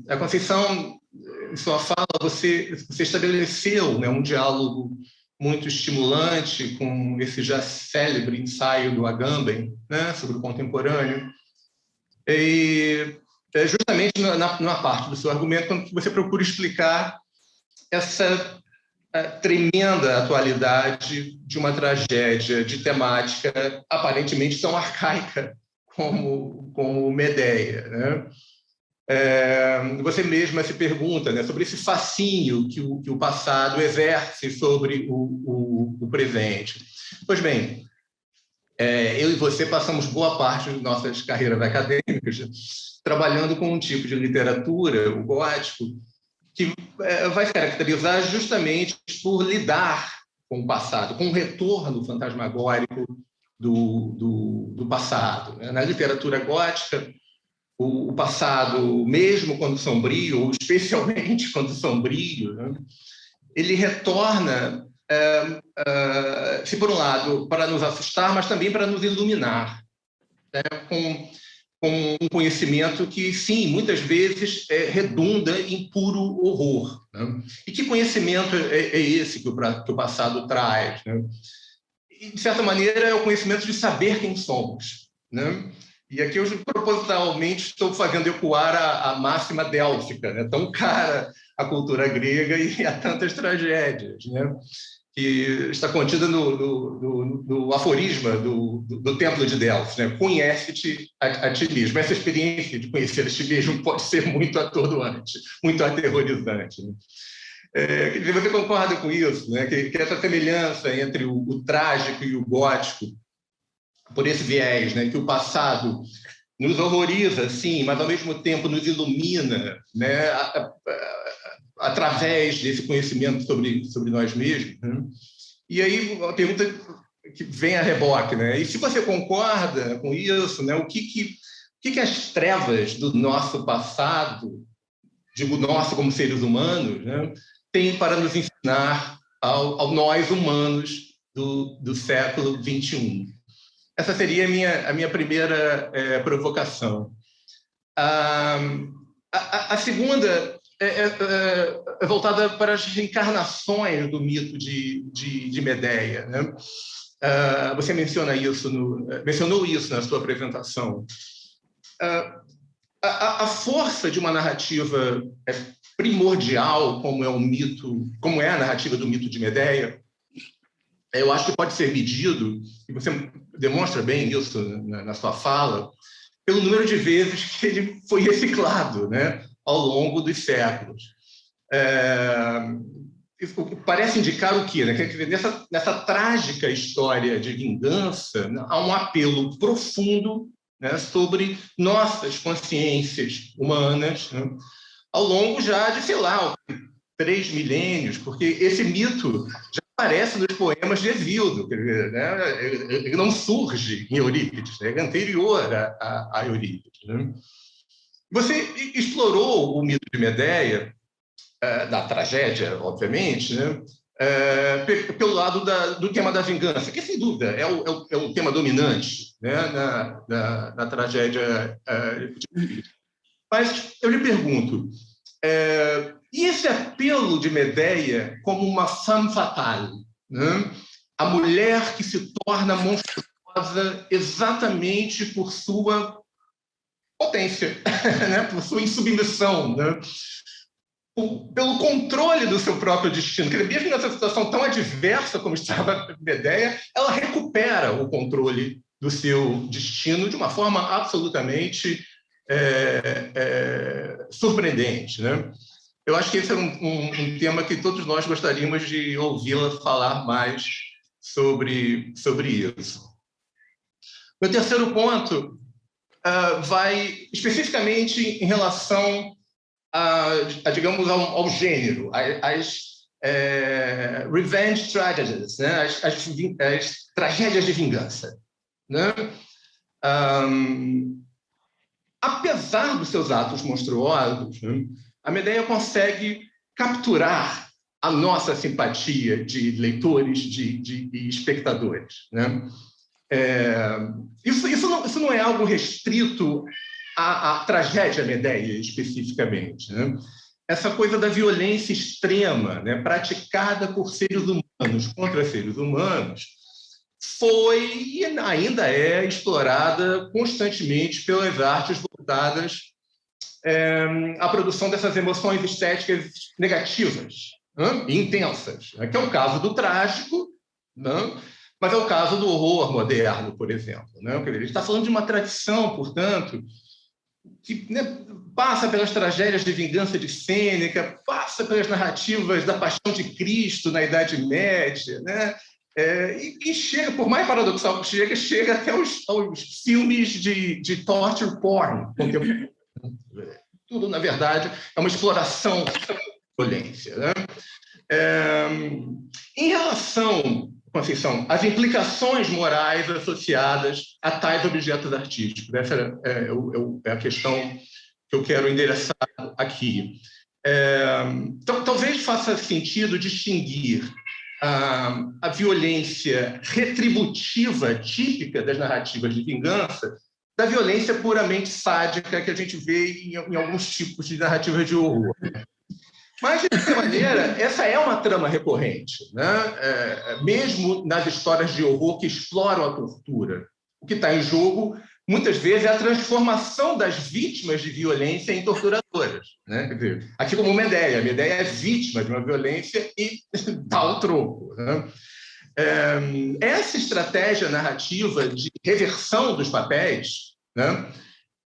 A Conceição, em sua fala, você estabeleceu, né, um diálogo muito estimulante com esse já célebre ensaio do Agamben, né, sobre o contemporâneo. E justamente numa parte do seu argumento, quando você procura explicar essa tremenda atualidade de uma tragédia de temática aparentemente tão arcaica como Medeia, né? Você mesma se pergunta, né, sobre esse fascínio que o passado exerce sobre o presente. Pois bem, eu e você passamos boa parte de nossas carreiras acadêmicas trabalhando com um tipo de literatura, o gótico, que vai se caracterizar justamente por lidar com o passado, com o retorno fantasmagórico do passado. Na literatura gótica, o passado, mesmo quando sombrio, ou especialmente quando sombrio, né, ele retorna, se por um lado, para nos assustar, mas também para nos iluminar, né, com um conhecimento que, sim, muitas vezes redunda em puro horror. Né? E que conhecimento é esse que o passado traz? Né? E, de certa maneira, é o conhecimento de saber quem somos. Né? E aqui eu propositalmente estou fazendo ecoar a máxima délfica, né? Tão cara à cultura grega e a tantas tragédias, né? Que está contida no aforisma do Templo de Delfos, né? Conhece-te a ti mesmo. Essa experiência de conhecer a ti mesmo pode ser muito atordoante, muito aterrorizante. Né? Quer dizer, você concorda com isso, né? Que essa semelhança entre o trágico e o gótico, por esse viés, né? Que o passado nos horroriza, sim, mas ao mesmo tempo nos ilumina, né? Através desse conhecimento sobre nós mesmos. Né? E aí a pergunta que vem a reboque, né? E se você concorda com isso, né? O que as trevas do nosso passado, digo nosso como seres humanos, né? Têm para nos ensinar ao nós humanos do século XXI? Essa seria a minha primeira provocação. A segunda é voltada para as reencarnações do mito de Medeia. Né? Você mencionou isso na sua apresentação. A força de uma narrativa primordial, como é a narrativa do mito de Medeia, eu acho que pode ser medido, e você demonstra bem isso na sua fala, pelo número de vezes que ele foi reciclado, né, ao longo dos séculos. Parece indicar o quê? Né? Nessa trágica história de vingança, né, há um apelo profundo, né, sobre nossas consciências humanas, né, ao longo já de, sei lá, 3 milênios, porque esse mito já aparece nos poemas de Hesíodo, né? Ele não surge em Eurípides, né? Ele é anterior a Eurípides. Né? Você explorou o mito de Medeia, da tragédia, obviamente, né? Pelo lado do tema da vingança, que, sem dúvida, é o tema dominante, né? na tragédia de Eurípides. Mas eu lhe pergunto, e esse apelo de Medeia como uma femme fatale, né? A mulher que se torna monstruosa exatamente por sua potência, né? Por sua insubmissão, né? Pelo controle do seu próprio destino. Quer dizer, mesmo nessa situação tão adversa como estava Medeia, ela recupera o controle do seu destino de uma forma absolutamente surpreendente, né? Eu acho que esse é um tema que todos nós gostaríamos de ouvi-la falar mais sobre isso. Meu terceiro ponto vai especificamente em relação digamos, ao gênero, às revenge tragedies, né? as tragédias de vingança. Né? Apesar dos seus atos monstruosos, né, a Medeia consegue capturar a nossa simpatia de leitores, de espectadores. Né? Isso não é algo restrito à tragédia Medeia, especificamente. Né? Essa coisa da violência extrema, né, praticada por seres humanos contra seres humanos, foi e ainda é explorada constantemente pelas artes voltadas à produção dessas emoções estéticas negativas, né, e intensas, né, que é o caso do trágico, né, mas é o caso do horror moderno, por exemplo. Né? A gente está falando de uma tradição, portanto, que, né, passa pelas tragédias de vingança de Sêneca, passa pelas narrativas da Paixão de Cristo na Idade Média, né? E chega, por mais paradoxal que chega até aos filmes de torture porn. Tudo, na verdade, é uma exploração da violência. Né? Em relação, Conceição, às implicações morais associadas a tais objetos artísticos, essa é a questão que eu quero endereçar aqui. Então, talvez faça sentido distinguir a violência retributiva típica das narrativas de vingança da violência puramente sádica que a gente vê em alguns tipos de narrativas de horror. Mas, de qualquer maneira, essa é uma trama recorrente, né? Mesmo nas histórias de horror que exploram a tortura. O que está em jogo, muitas vezes, é a transformação das vítimas de violência em torturadoras, né? Quer dizer, aqui como Medea. Medea é vítima de uma violência e dá o troco, né? Essa estratégia narrativa de reversão dos papéis, né,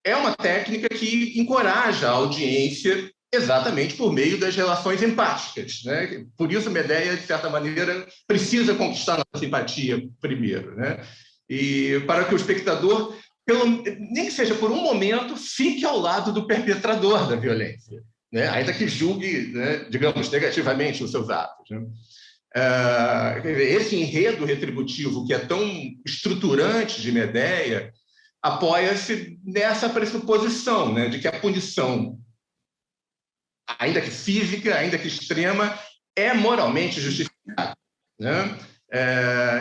é uma técnica que encoraja a audiência exatamente por meio das relações empáticas, né? Por isso, Medea, de certa maneira, precisa conquistar a nossa simpatia primeiro, né? E para que o espectador, nem que seja por um momento, fique ao lado do perpetrador da violência, né? Ainda que julgue, né, digamos, negativamente os seus atos, né? Esse enredo retributivo que é tão estruturante de Medea apoia-se nessa pressuposição, né, de que a punição, ainda que física, ainda que extrema, é moralmente justificada, né?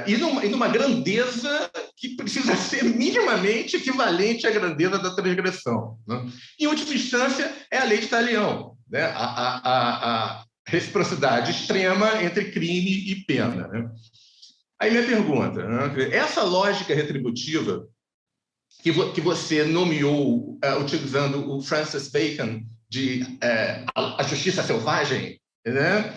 E numa grandeza que precisa ser minimamente equivalente à grandeza da transgressão, né? Em última instância, é a lei de Talião, né? A reciprocidade extrema entre crime e pena, né? Aí minha pergunta, né? Essa lógica retributiva que você nomeou utilizando o Francis Bacon de a justiça selvagem, né?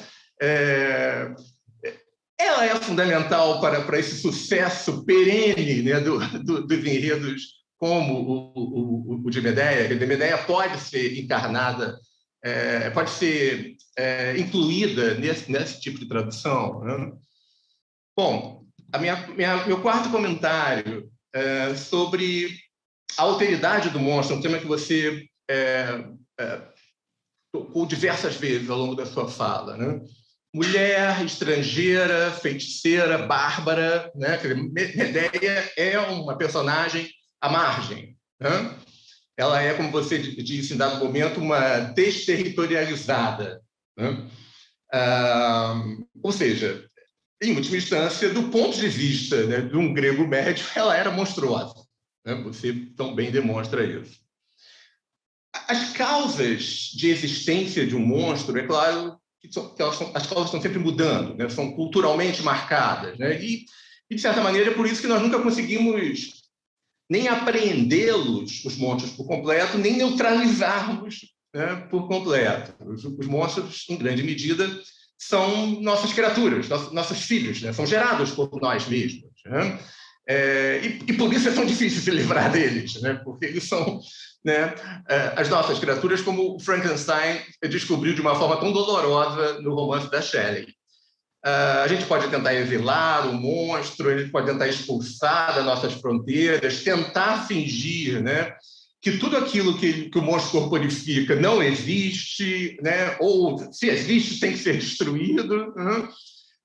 Ela é fundamental para esse sucesso perene, né, dos enredos como o de Medea. A Medea pode ser encarnada, pode ser incluída nesse tipo de tradução, né? Bom, meu quarto comentário sobre a alteridade do monstro, um tema que você tocou diversas vezes ao longo da sua fala, né? Mulher, estrangeira, feiticeira, bárbara, né? Medea é uma personagem à margem, né? Ela é, como você disse em dado momento, uma desterritorializada, né? Ou seja, em última instância, do ponto de vista, né, de um grego médio, ela era monstruosa, né? Você tão bem demonstra isso. As causas de existência de um monstro, é claro que as causas estão sempre mudando, né? São culturalmente marcadas, né? E, de certa maneira, é por isso que nós nunca conseguimos nem apreendê-los, os monstros, por completo, nem neutralizarmos, né, por completo. Os monstros, em grande medida, são nossas criaturas, nossos filhos, né? São gerados por nós mesmos, né? E por isso é tão difícil se livrar deles, né? Porque eles são, né, as nossas criaturas, como Frankenstein descobriu de uma forma tão dolorosa no romance da Shelley. A gente pode tentar exilar o monstro, a gente pode tentar expulsar das nossas fronteiras, tentar fingir, né, que tudo aquilo que o monstro corporifica não existe, né, ou, se existe, tem que ser destruído, né?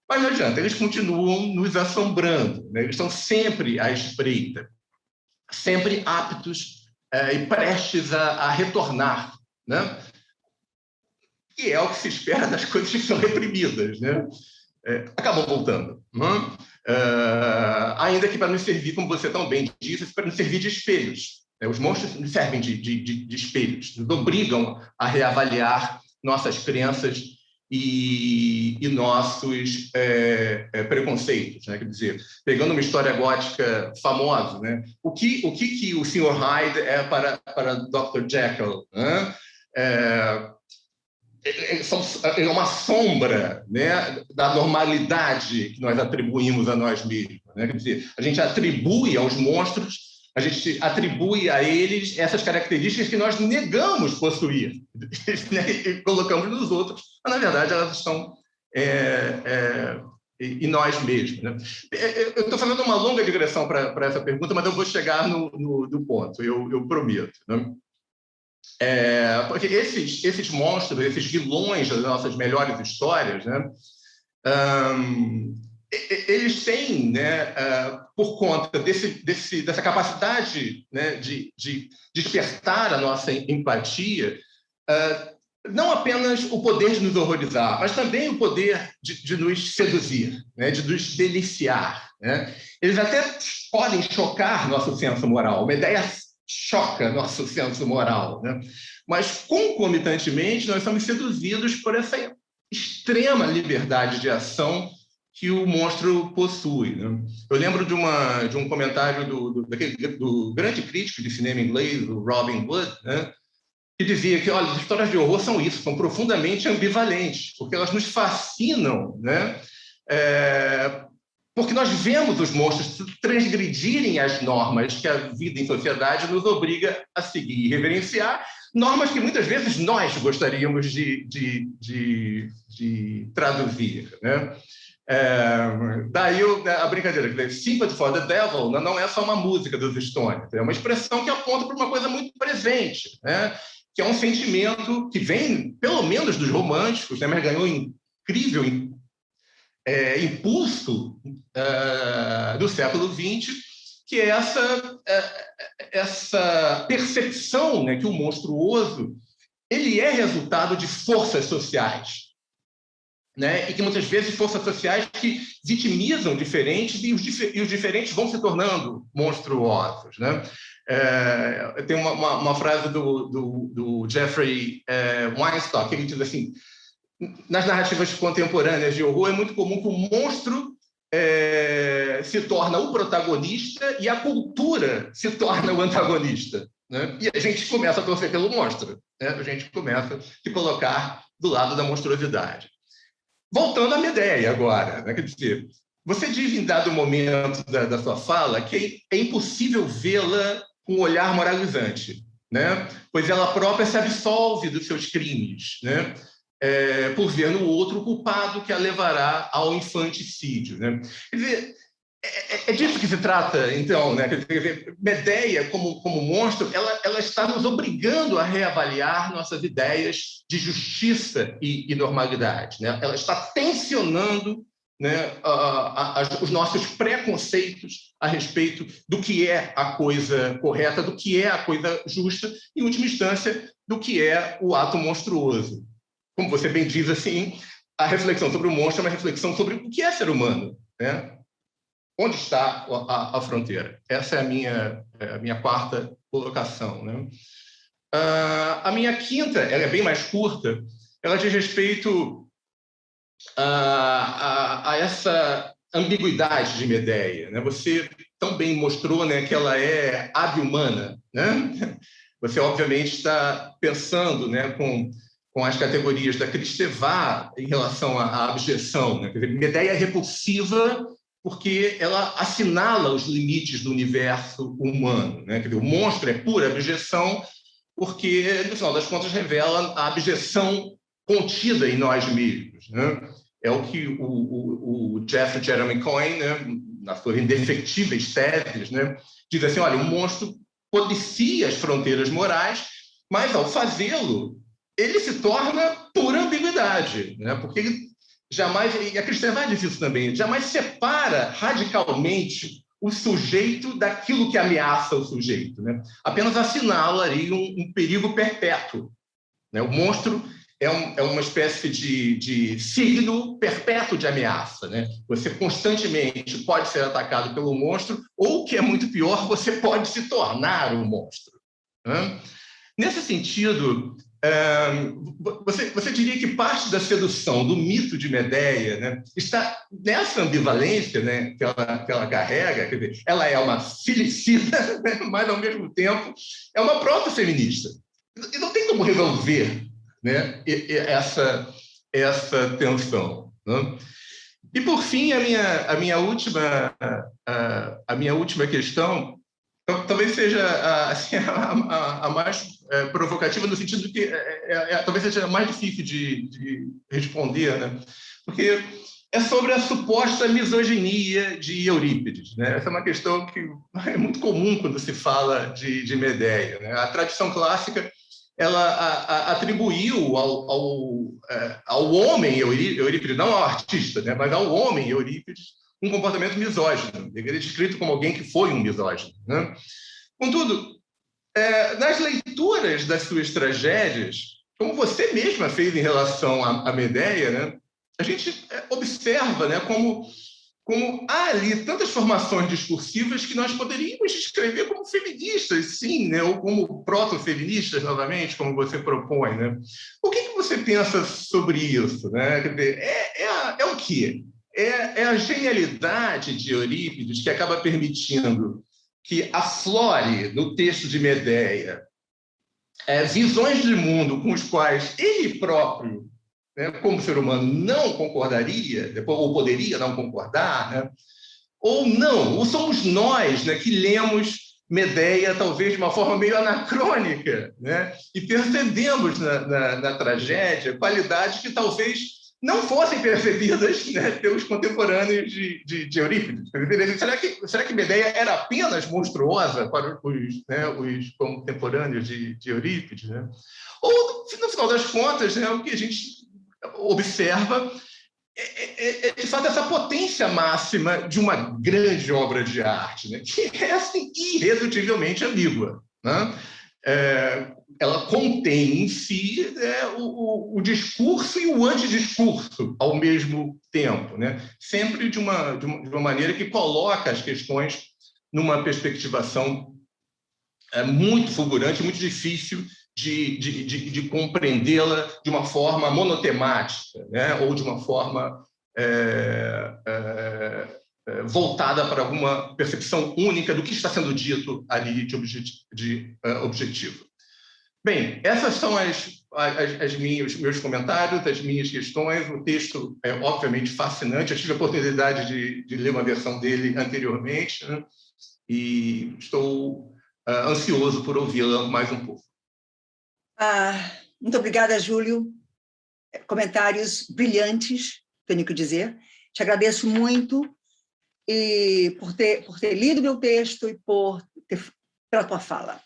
Mas não adianta, eles continuam nos assombrando, né? Eles estão sempre à espreita, sempre aptos e prestes a retornar, né? E é o que se espera das coisas que são reprimidas, né? Acabam voltando, né? Ainda que para nos servir, como você tão bem disse, para nos servir de espelhos. Os monstros nos servem de espelhos, nos obrigam a reavaliar nossas crenças e nossos preconceitos, né? Quer dizer, pegando uma história gótica famosa, né? O que o Sr. Hyde é para Dr. Jekyll, né? É uma sombra, né, da normalidade que nós atribuímos a nós mesmos, né? Quer dizer, a gente atribui aos monstros, a gente atribui a eles essas características que nós negamos possuir, né? E colocamos nos outros, mas, na verdade, elas estão em nós mesmos, né? Eu estou fazendo uma longa digressão para essa pergunta, mas eu vou chegar no ponto, eu prometo, né? Porque esses monstros, esses vilões das nossas melhores histórias, né, eles têm, né, por conta dessa capacidade, né, de despertar a nossa empatia, não apenas o poder de nos horrorizar, mas também o poder de nos seduzir, né, de nos deliciar, né? Eles até podem chocar nosso senso moral. Uma ideia choca nosso senso moral, né? Mas, concomitantemente, nós somos seduzidos por essa extrema liberdade de ação que o monstro possui, né? Eu lembro de um comentário do grande crítico de cinema inglês, o Robin Wood, né, que dizia que, olha, as histórias de horror são isso, são profundamente ambivalentes, porque elas nos fascinam, né? Porque nós vemos os monstros transgredirem as normas que a vida em sociedade nos obriga a seguir e reverenciar, normas que muitas vezes nós gostaríamos de traduzir, né? Daí a brincadeira, que Sympathy for the Devil não é só uma música dos Stones, é uma expressão que aponta para uma coisa muito presente, né? Que é um sentimento que vem, pelo menos, dos românticos, né? Mas ganhou incrível impulso do século XX, que é essa percepção, né, que o monstruoso ele é resultado de forças sociais, né, e que muitas vezes forças sociais que vitimizam diferentes e os diferentes vão se tornando monstruosos, né? Tem uma frase do Jeffrey Weinstock, que ele diz assim: nas narrativas contemporâneas de horror é muito comum que o monstro se torna o protagonista e a cultura se torna o antagonista, né? E a gente começa a torcer pelo monstro, né? A gente começa a se colocar do lado da monstruosidade. Voltando à Medeia agora, né? Quer dizer, você diz em dado momento da sua fala que é impossível vê-la com um olhar moralizante, né? Pois ela própria se absolve dos seus crimes, né? Por ver no outro o culpado que a levará ao infanticídio, né? Quer dizer, é disso que se trata, então, né? Quer dizer, Medeia, como monstro, ela está nos obrigando a reavaliar nossas ideias de justiça e normalidade, né? Ela está tensionando, né, os nossos preconceitos a respeito do que é a coisa correta, do que é a coisa justa, e, em última instância, do que é o ato monstruoso. Como você bem diz, assim, a reflexão sobre o monstro é uma reflexão sobre o que é ser humano, né? Onde está a fronteira? Essa é a minha quarta colocação, né? A minha quinta, ela é bem mais curta, ela diz respeito a essa ambiguidade de Medeia, né? Você tão bem mostrou, né, que ela é ab-humana, né? Você, obviamente, está pensando, né, com as categorias da Kristeva em relação à abjeção, né? Quer dizer, Medeia é repulsiva porque ela assinala os limites do universo humano, né? Quer dizer, o monstro é pura abjeção porque, no final das contas, revela a abjeção contida em nós mesmos, né? É o que o Jeffrey Jeremy Cohen, né, nas suas indefectíveis teses, né, diz assim: olha, o monstro policia as fronteiras morais, mas, ao fazê-lo, ele se torna pura ambiguidade, né? Porque ele jamais, e a Kristeva diz isso também, jamais separa radicalmente o sujeito daquilo que ameaça o sujeito, né? Apenas assinala ali um perigo perpétuo, né? O monstro é uma espécie de signo perpétuo de ameaça, né? Você constantemente pode ser atacado pelo monstro, ou, o que é muito pior, você pode se tornar um monstro, né? Nesse sentido, você diria que parte da sedução do mito de Medeia, né, está nessa ambivalência, né, que ela carrega. Quer dizer, ela é uma filicida, né, mas, ao mesmo tempo, é uma proto-feminista. E não tem como resolver, né, essa tensão, né? E, por fim, a minha última questão talvez seja assim, a mais provocativa, no sentido de que talvez seja a mais difícil de responder, né? Porque é sobre a suposta misoginia de Eurípides, né? Essa é uma questão que é muito comum quando se fala de Medeia, né? A tradição clássica ela atribuiu ao homem Eurípides, não ao artista, né, mas ao homem Eurípides, um comportamento misógino. Ele é descrito como alguém que foi um misógino, né? Contudo, nas leituras das suas tragédias, como você mesma fez em relação à Medeia, né, a gente observa, né, como há ali tantas formações discursivas que nós poderíamos descrever como feministas, sim, né, ou como proto-feministas, novamente, como você propõe, né? O que você pensa sobre isso, né? Quer dizer, é o quê? É a genialidade de Eurípides que acaba permitindo que aflore no texto de Medeia visões de mundo com os quais ele próprio, né, como ser humano, não concordaria, ou poderia não concordar, né? Ou não, ou somos nós, né, que lemos Medeia talvez de uma forma meio anacrônica, né, e percebemos na tragédia qualidades que talvez não fossem percebidas, né, pelos contemporâneos de Eurípides. Será que Medeia era apenas monstruosa para os contemporâneos de Eurípides? Né? Ou, no final das contas, né, o que a gente observa de fato, essa potência máxima de uma grande obra de arte, né, que é assim, irredutivelmente ambígua. Né? Ela contém em si o discurso e o antidiscurso ao mesmo tempo, né? Sempre de uma maneira que coloca as questões numa perspectivação muito fulgurante, muito difícil de compreendê-la de uma forma monotemática, né? Ou de uma forma voltada para alguma percepção única do que está sendo dito ali de objetivo. Bem, essas são meus comentários, as minhas questões. O texto é, obviamente, fascinante. Eu tive a oportunidade de ler uma versão dele anteriormente, né? E estou ansioso por ouvi-la mais um pouco. Muito obrigada, Júlio. Comentários brilhantes, tenho que dizer. Te agradeço muito por ter lido meu texto e pela tua fala.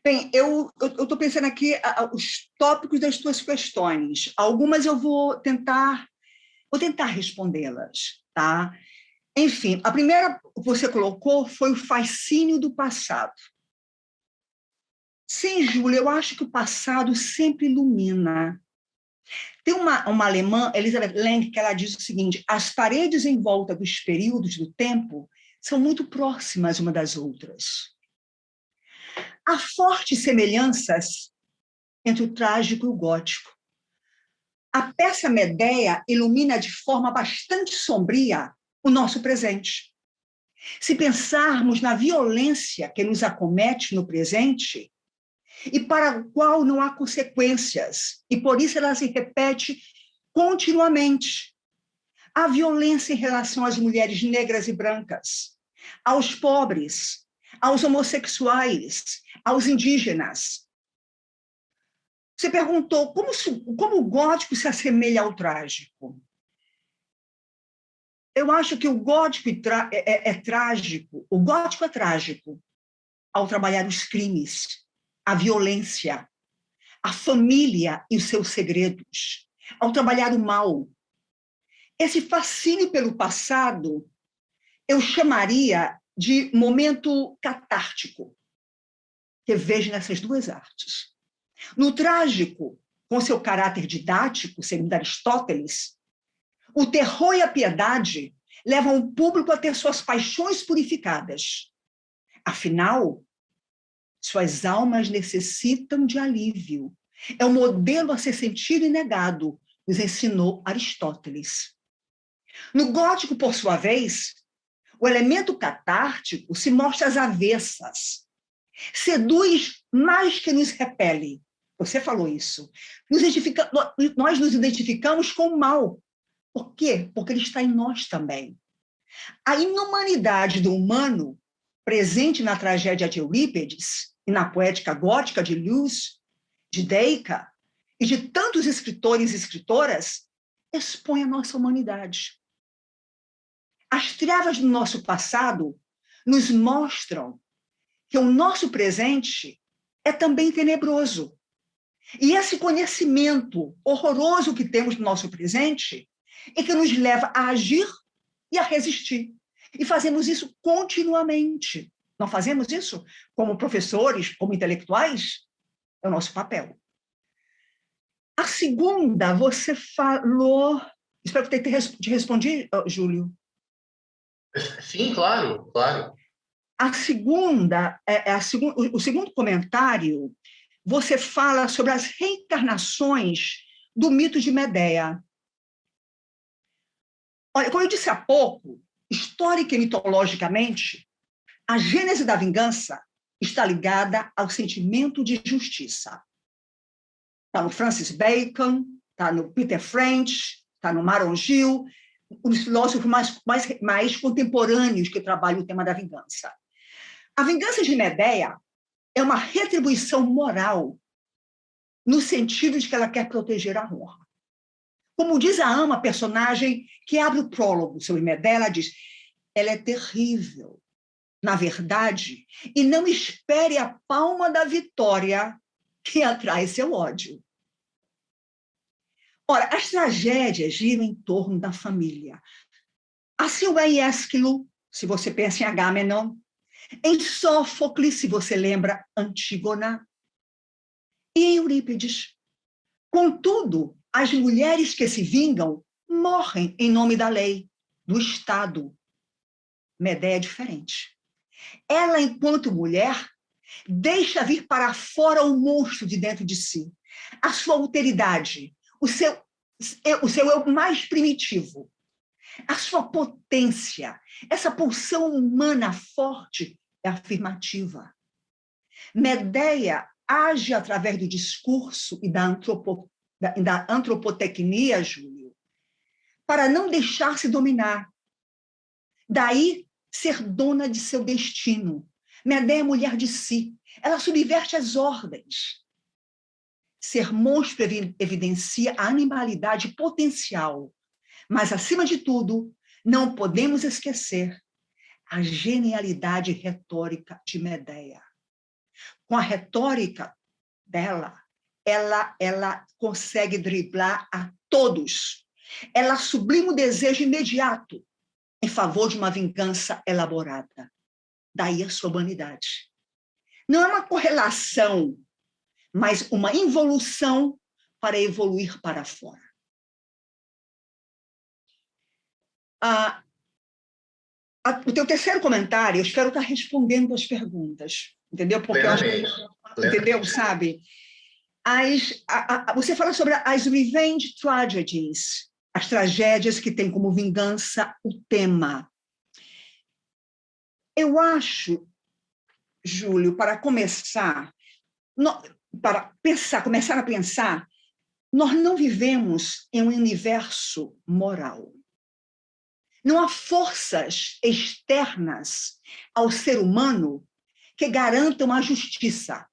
Bem, eu estou pensando aqui os tópicos das tuas questões. Algumas eu vou tentar respondê-las, tá? Enfim, a primeira que você colocou foi o fascínio do passado. Sim, Júlia, eu acho que o passado sempre ilumina. Tem uma alemã, Elisabeth Lenk, que ela diz o seguinte: as paredes em volta dos períodos do tempo são muito próximas uma das outras. Há fortes semelhanças entre o trágico e o gótico. A peça Medeia ilumina de forma bastante sombria o nosso presente. Se pensarmos na violência que nos acomete no presente e para a qual não há consequências, e por isso ela se repete continuamente. A violência em relação às mulheres negras e brancas, aos pobres, aos homossexuais, aos indígenas. Você perguntou como o gótico se assemelha ao trágico. Eu acho que o gótico é trágico. O gótico é trágico ao trabalhar os crimes, a violência, a família e os seus segredos, ao trabalhar o mal. Esse fascínio pelo passado eu chamaria de momento catártico, que vejo nessas duas artes. No trágico, com seu caráter didático, segundo Aristóteles, o terror e a piedade levam o público a ter suas paixões purificadas. Afinal, suas almas necessitam de alívio. É um modelo a ser sentido e negado, nos ensinou Aristóteles. No gótico, por sua vez, o elemento catártico se mostra às avessas. Seduz mais que nos repele. Você falou isso. Nós nos identificamos com o mal. Por quê? Porque ele está em nós também. A inumanidade do humano, presente na tragédia de Eurípides e na poética gótica de Lewis, de Deika e de tantos escritores e escritoras, expõe a nossa humanidade. As trevas do nosso passado nos mostram que o nosso presente é também tenebroso. E esse conhecimento horroroso que temos no nosso presente é que nos leva a agir e a resistir. E fazemos isso continuamente. Não fazemos isso como professores, como intelectuais? É o nosso papel. A segunda, você falou... Espero que tenha te respondi, Júlio. Sim, claro, claro. A segunda, o segundo comentário, você fala sobre as reencarnações do mito de Medeia. Olha, como eu disse há pouco, histórica e mitologicamente, a gênese da vingança está ligada ao sentimento de justiça. Está no Francis Bacon, está no Peter French, está no Maron Gil, os filósofos mais contemporâneos que trabalham o tema da vingança. A vingança de Medeia é uma retribuição moral, no sentido de que ela quer proteger a honra. Como diz a Ama, personagem que abre o prólogo sobre Medeia, ela diz: ela é terrível, na verdade, e não espere a palma da vitória que atrai seu ódio. Ora, as tragédias giram em torno da família. Assim, em Ésquilo, se você pensa em Agamenon, em Sófocles, se você lembra Antígona, e em Eurípides. Contudo, as mulheres que se vingam morrem em nome da lei, do Estado. Medeia é diferente. Ela, enquanto mulher, deixa vir para fora o monstro de dentro de si, a sua alteridade, o seu eu mais primitivo, a sua potência, essa pulsão humana forte e afirmativa. Medeia age através do discurso e da antropotecnia, Júlio, para não deixar-se dominar. Daí, ser dona de seu destino. Medeia é mulher de si. Ela subverte as ordens. Ser monstro evidencia a animalidade potencial. Mas, acima de tudo, não podemos esquecer a genialidade retórica de Medeia. Com a retórica dela, ela consegue driblar a todos. Ela sublima o desejo imediato em favor de uma vingança elaborada. Daí a sua humanidade. Não é uma correlação, mas uma involução para evoluir para fora. O teu terceiro comentário, eu espero estar respondendo as perguntas, entendeu? Porque entendeu, sabe? Você fala sobre as revenge tragedies, as tragédias que têm como vingança o tema. Eu acho, Júlio, para começar a pensar, nós não vivemos em um universo moral. Não há forças externas ao ser humano que garantam a justiça,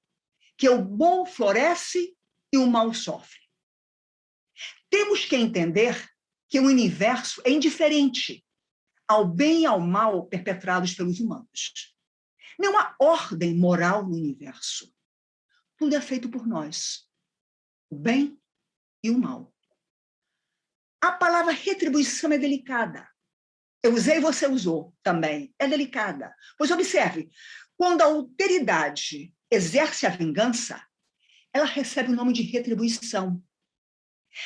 que o bom floresce e o mal sofre. Temos que entender que o universo é indiferente ao bem e ao mal perpetrados pelos humanos. Não há ordem moral no universo. Tudo é feito por nós, o bem e o mal. A palavra retribuição é delicada. Eu usei e você usou também. É delicada. Pois observe, quando a alteridade exerce a vingança, ela recebe o nome de retribuição.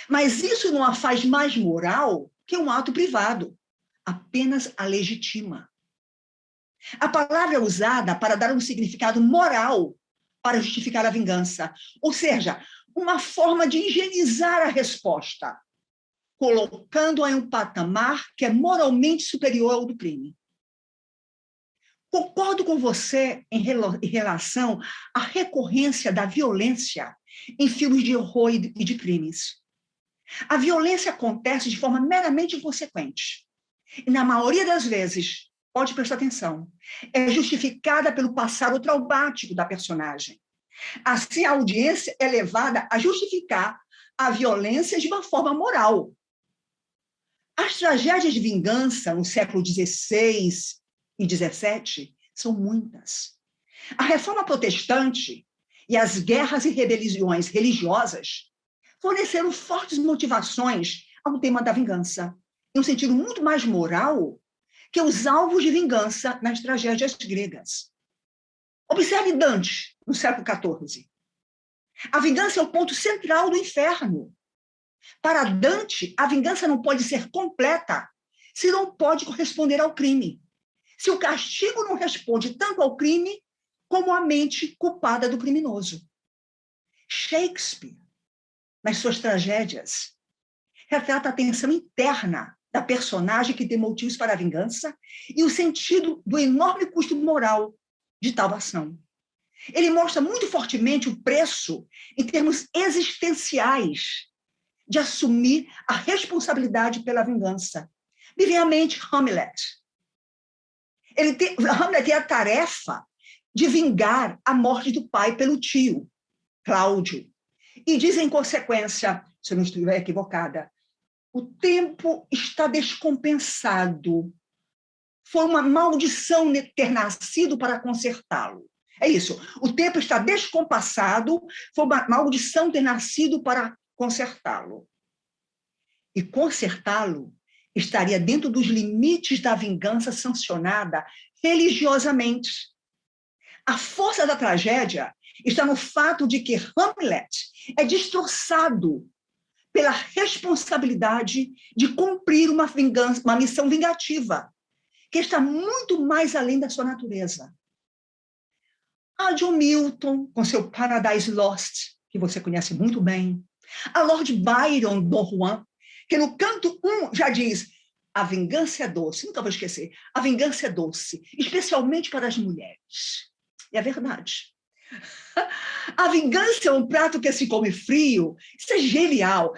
Mas isso não a faz mais moral que um ato privado. Apenas a legitima. A palavra é usada para dar um significado moral para justificar a vingança. Ou seja, uma forma de higienizar a resposta, colocando-a em um patamar que é moralmente superior ao do crime. Concordo com você em relação à recorrência da violência em filmes de horror e de crimes. A violência acontece de forma meramente inconsequente. E, na maioria das vezes, pode prestar atenção, é justificada pelo passado traumático da personagem. Assim, a audiência é levada a justificar a violência de uma forma moral. As tragédias de vingança no século XVI e XVII são muitas. A Reforma Protestante e as guerras e rebeliões religiosas forneceram fortes motivações ao tema da vingança, em um sentido muito mais moral que os alvos de vingança nas tragédias gregas. Observe Dante, no século XIV. A vingança é o ponto central do inferno. Para Dante, a vingança não pode ser completa se não pode corresponder ao crime. Se o castigo não responde tanto ao crime como à mente culpada do criminoso. Shakespeare, nas suas tragédias, retrata a tensão interna da personagem que tem motivos para a vingança e o sentido do enorme custo moral de tal ação. Ele mostra muito fortemente o preço, em termos existenciais, de assumir a responsabilidade pela vingança. Brevemente, Hamlet. Hamlet tem a tarefa de vingar a morte do pai pelo tio, Cláudio. E diz, em consequência, se eu não estiver equivocada, o tempo está descompensado. Foi uma maldição ter nascido para consertá-lo. É isso. O tempo está descompassado, foi uma maldição ter nascido para consertá-lo. E consertá-lo estaria dentro dos limites da vingança sancionada religiosamente. A força da tragédia está no fato de que Hamlet é destroçado pela responsabilidade de cumprir uma missão vingativa, que está muito mais além da sua natureza. A John Milton, com seu Paradise Lost, que você conhece muito bem. A Lord Byron, Don Juan, que no canto 1 já diz: a vingança é doce. Nunca vou esquecer. A vingança é doce, especialmente para as mulheres. E é verdade. A vingança é um prato que se come frio. Isso é genial.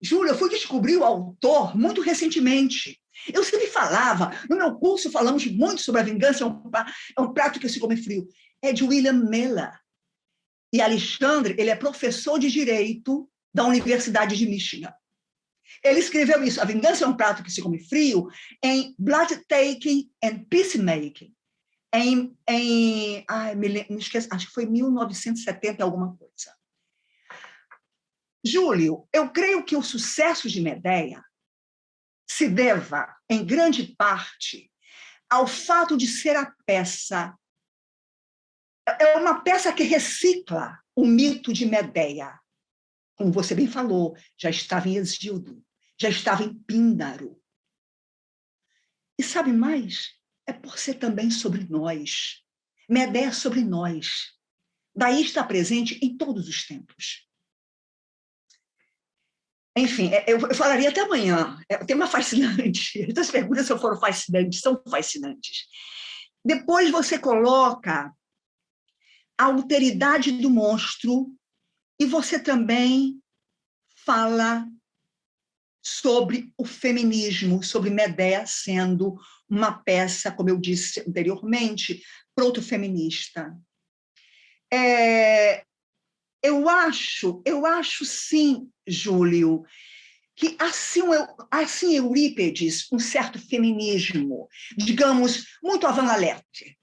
Júlia, eu fui descobrir o autor muito recentemente. Eu sempre falava, no meu curso falamos muito sobre a vingança, é um prato que se come frio. É de William Miller. E Alexandre, ele é professor de Direito da Universidade de Michigan. Ele escreveu isso, a vingança é um prato que se come frio, em Blood-Taking and Peacemaking. Me esqueço, acho que foi 1970 alguma coisa. Júlio, eu creio que o sucesso de Medea se deva, em grande parte, ao fato de ser a peça. É uma peça que recicla o mito de Medea. Como você bem falou, já estava em Hesíodo, já estava em Píndaro. E sabe mais? É por ser também sobre nós. Medea é sobre nós. Daí está presente em todos os tempos. Enfim, eu falaria até amanhã. É um tema fascinante. Essas perguntas, se foram fascinantes, são fascinantes. Depois você coloca a alteridade do monstro e você também fala sobre o feminismo, sobre Medea sendo uma peça, como eu disse anteriormente, proto-feminista. Eu acho sim, Júlio, que assim Eurípides, um certo feminismo, digamos, muito avant-garde,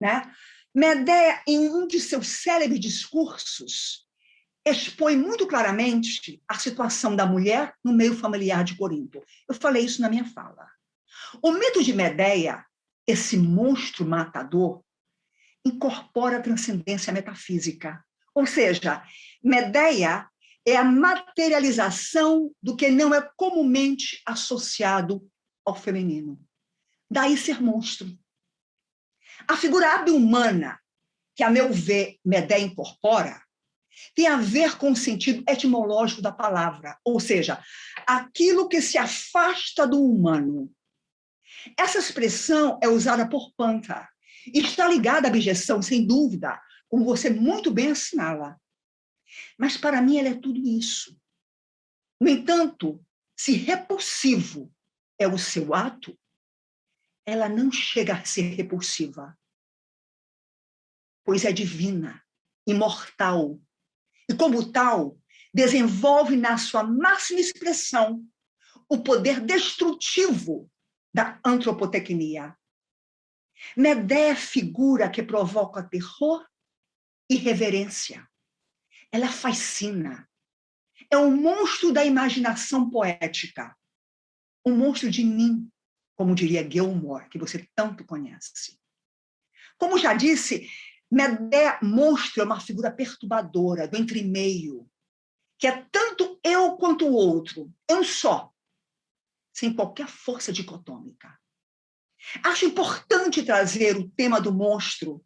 né? Medea, em um de seus célebres discursos, expõe muito claramente a situação da mulher no meio familiar de Corinto. Eu falei isso na minha fala. O mito de Medea, esse monstro matador, incorpora a transcendência metafísica. Ou seja, Medea é a materialização do que não é comumente associado ao feminino. Daí ser monstro. A figura humana, que, a meu ver, Medea incorpora, tem a ver com o sentido etimológico da palavra, ou seja, aquilo que se afasta do humano. Essa expressão é usada por Panta e está ligada à abjeção, sem dúvida, como você muito bem assinala. Mas, para mim, ela é tudo isso. No entanto, se repulsivo é o seu ato, ela não chega a ser repulsiva, pois é divina, imortal, e, como tal, desenvolve na sua máxima expressão o poder destrutivo da antropotecnia. Medea é figura que provoca terror irreverência. Ela fascina. É um monstro da imaginação poética. Um monstro de mim, como diria Gilmore, que você tanto conhece. Como já disse, Medea monstro é uma figura perturbadora, do entremeio, que é tanto eu quanto o outro, é um só, sem qualquer força dicotômica. Acho importante trazer o tema do monstro,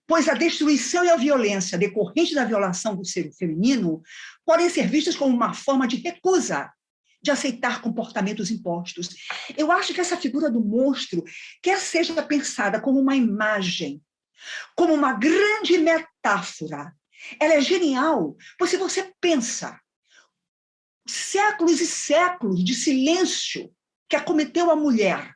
pois a destruição e a violência decorrente da violação do ser feminino podem ser vistas como uma forma de recusa de aceitar comportamentos impostos. Eu acho que essa figura do monstro, quer seja pensada como uma imagem, como uma grande metáfora, ela é genial, pois se você pensa séculos e séculos de silêncio que acometeu a mulher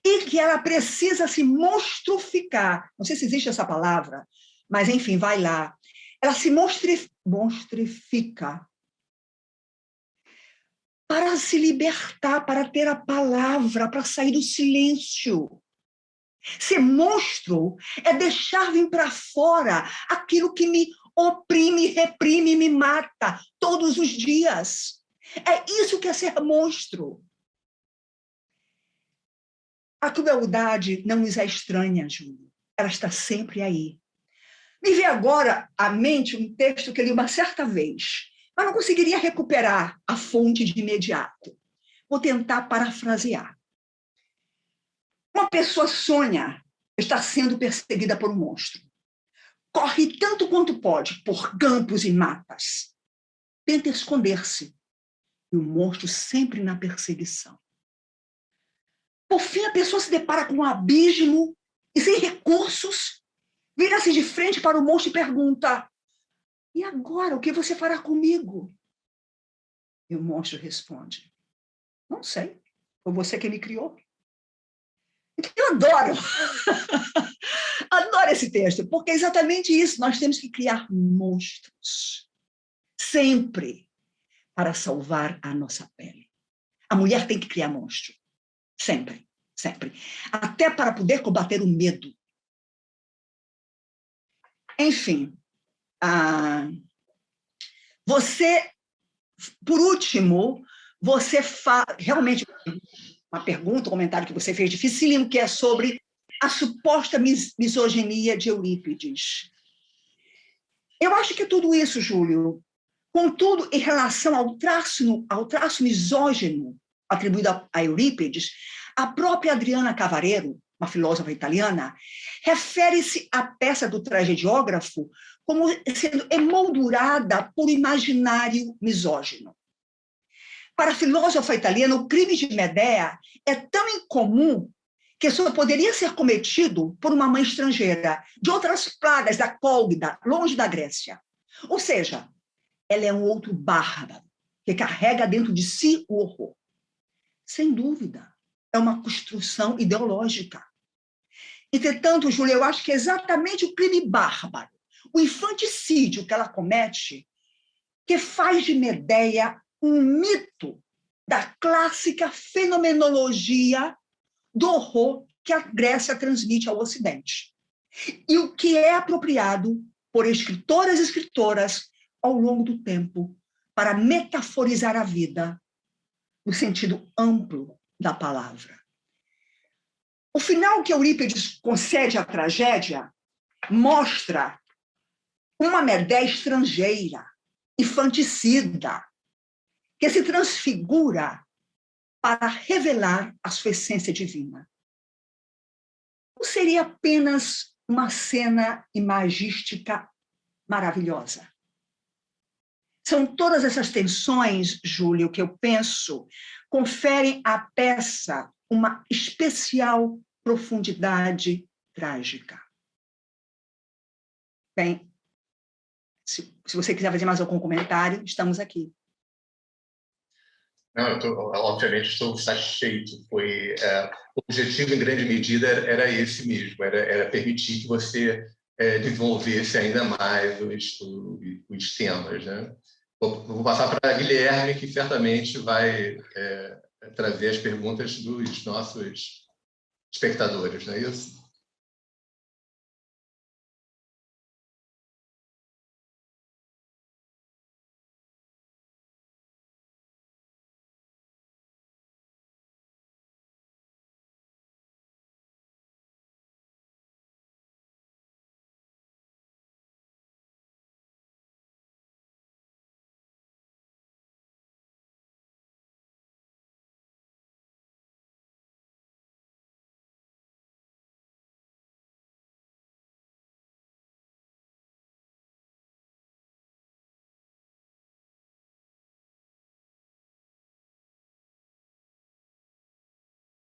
e que ela precisa se monstruficar, não sei se existe essa palavra, mas enfim, vai lá, ela se monstrifica para se libertar, para ter a palavra, para sair do silêncio. Ser monstro é deixar vir para fora aquilo que me oprime, reprime, me mata todos os dias. É isso que é ser monstro. A crueldade não nos é estranha, Júlio. Ela está sempre aí. Me vem agora à mente um texto que eu li uma certa vez, mas não conseguiria recuperar a fonte de imediato. Vou tentar parafrasear. Uma pessoa sonha estar sendo perseguida por um monstro. Corre tanto quanto pode por campos e matas. Tenta esconder-se. E o monstro sempre na perseguição. Por fim, a pessoa se depara com um abismo e, sem recursos, vira-se de frente para o monstro e pergunta: e agora, o que você fará comigo? E o monstro responde: não sei, foi você que me criou. Eu adoro, adoro esse texto, porque é exatamente isso, nós temos que criar monstros, sempre, para salvar a nossa pele. A mulher tem que criar monstro, sempre, sempre, até para poder combater o medo. Enfim, você, por último, você realmente uma pergunta, um comentário que você fez dificílimo, que é sobre a suposta misoginia de Eurípides. Eu acho que tudo isso, Júlio, contudo, em relação ao traço misógino atribuído a Eurípides, a própria Adriana Cavarero, uma filósofa italiana, refere-se à peça do tragediógrafo como sendo emoldurada por imaginário misógino. Para a filósofa italiana, o crime de Medea é tão incomum que só poderia ser cometido por uma mãe estrangeira, de outras pragas da Cólgida, longe da Grécia. Ou seja, ela é um outro bárbaro, que carrega dentro de si o horror. Sem dúvida, é uma construção ideológica. Entretanto, Júlia, eu acho que é exatamente o crime bárbaro, o infanticídio que ela comete, que faz de Medea um mito da clássica fenomenologia do horror que a Grécia transmite ao Ocidente. E o que é apropriado por escritoras e escritoras ao longo do tempo para metaforizar a vida no sentido amplo da palavra. O final que Eurípides concede à tragédia mostra uma Medea estrangeira, infanticida, que se transfigura para revelar a sua essência divina. Não seria apenas uma cena imagística maravilhosa? São todas essas tensões, Júlio, que eu penso, conferem à peça uma especial profundidade trágica. Bem, se você quiser fazer mais algum comentário, estamos aqui. Não, obviamente estou satisfeito. O objetivo, em grande medida, era esse mesmo, era permitir que você desenvolvesse ainda mais os temas, né? Vou passar para a Guilherme, que certamente vai trazer as perguntas dos nossos espectadores, não é isso?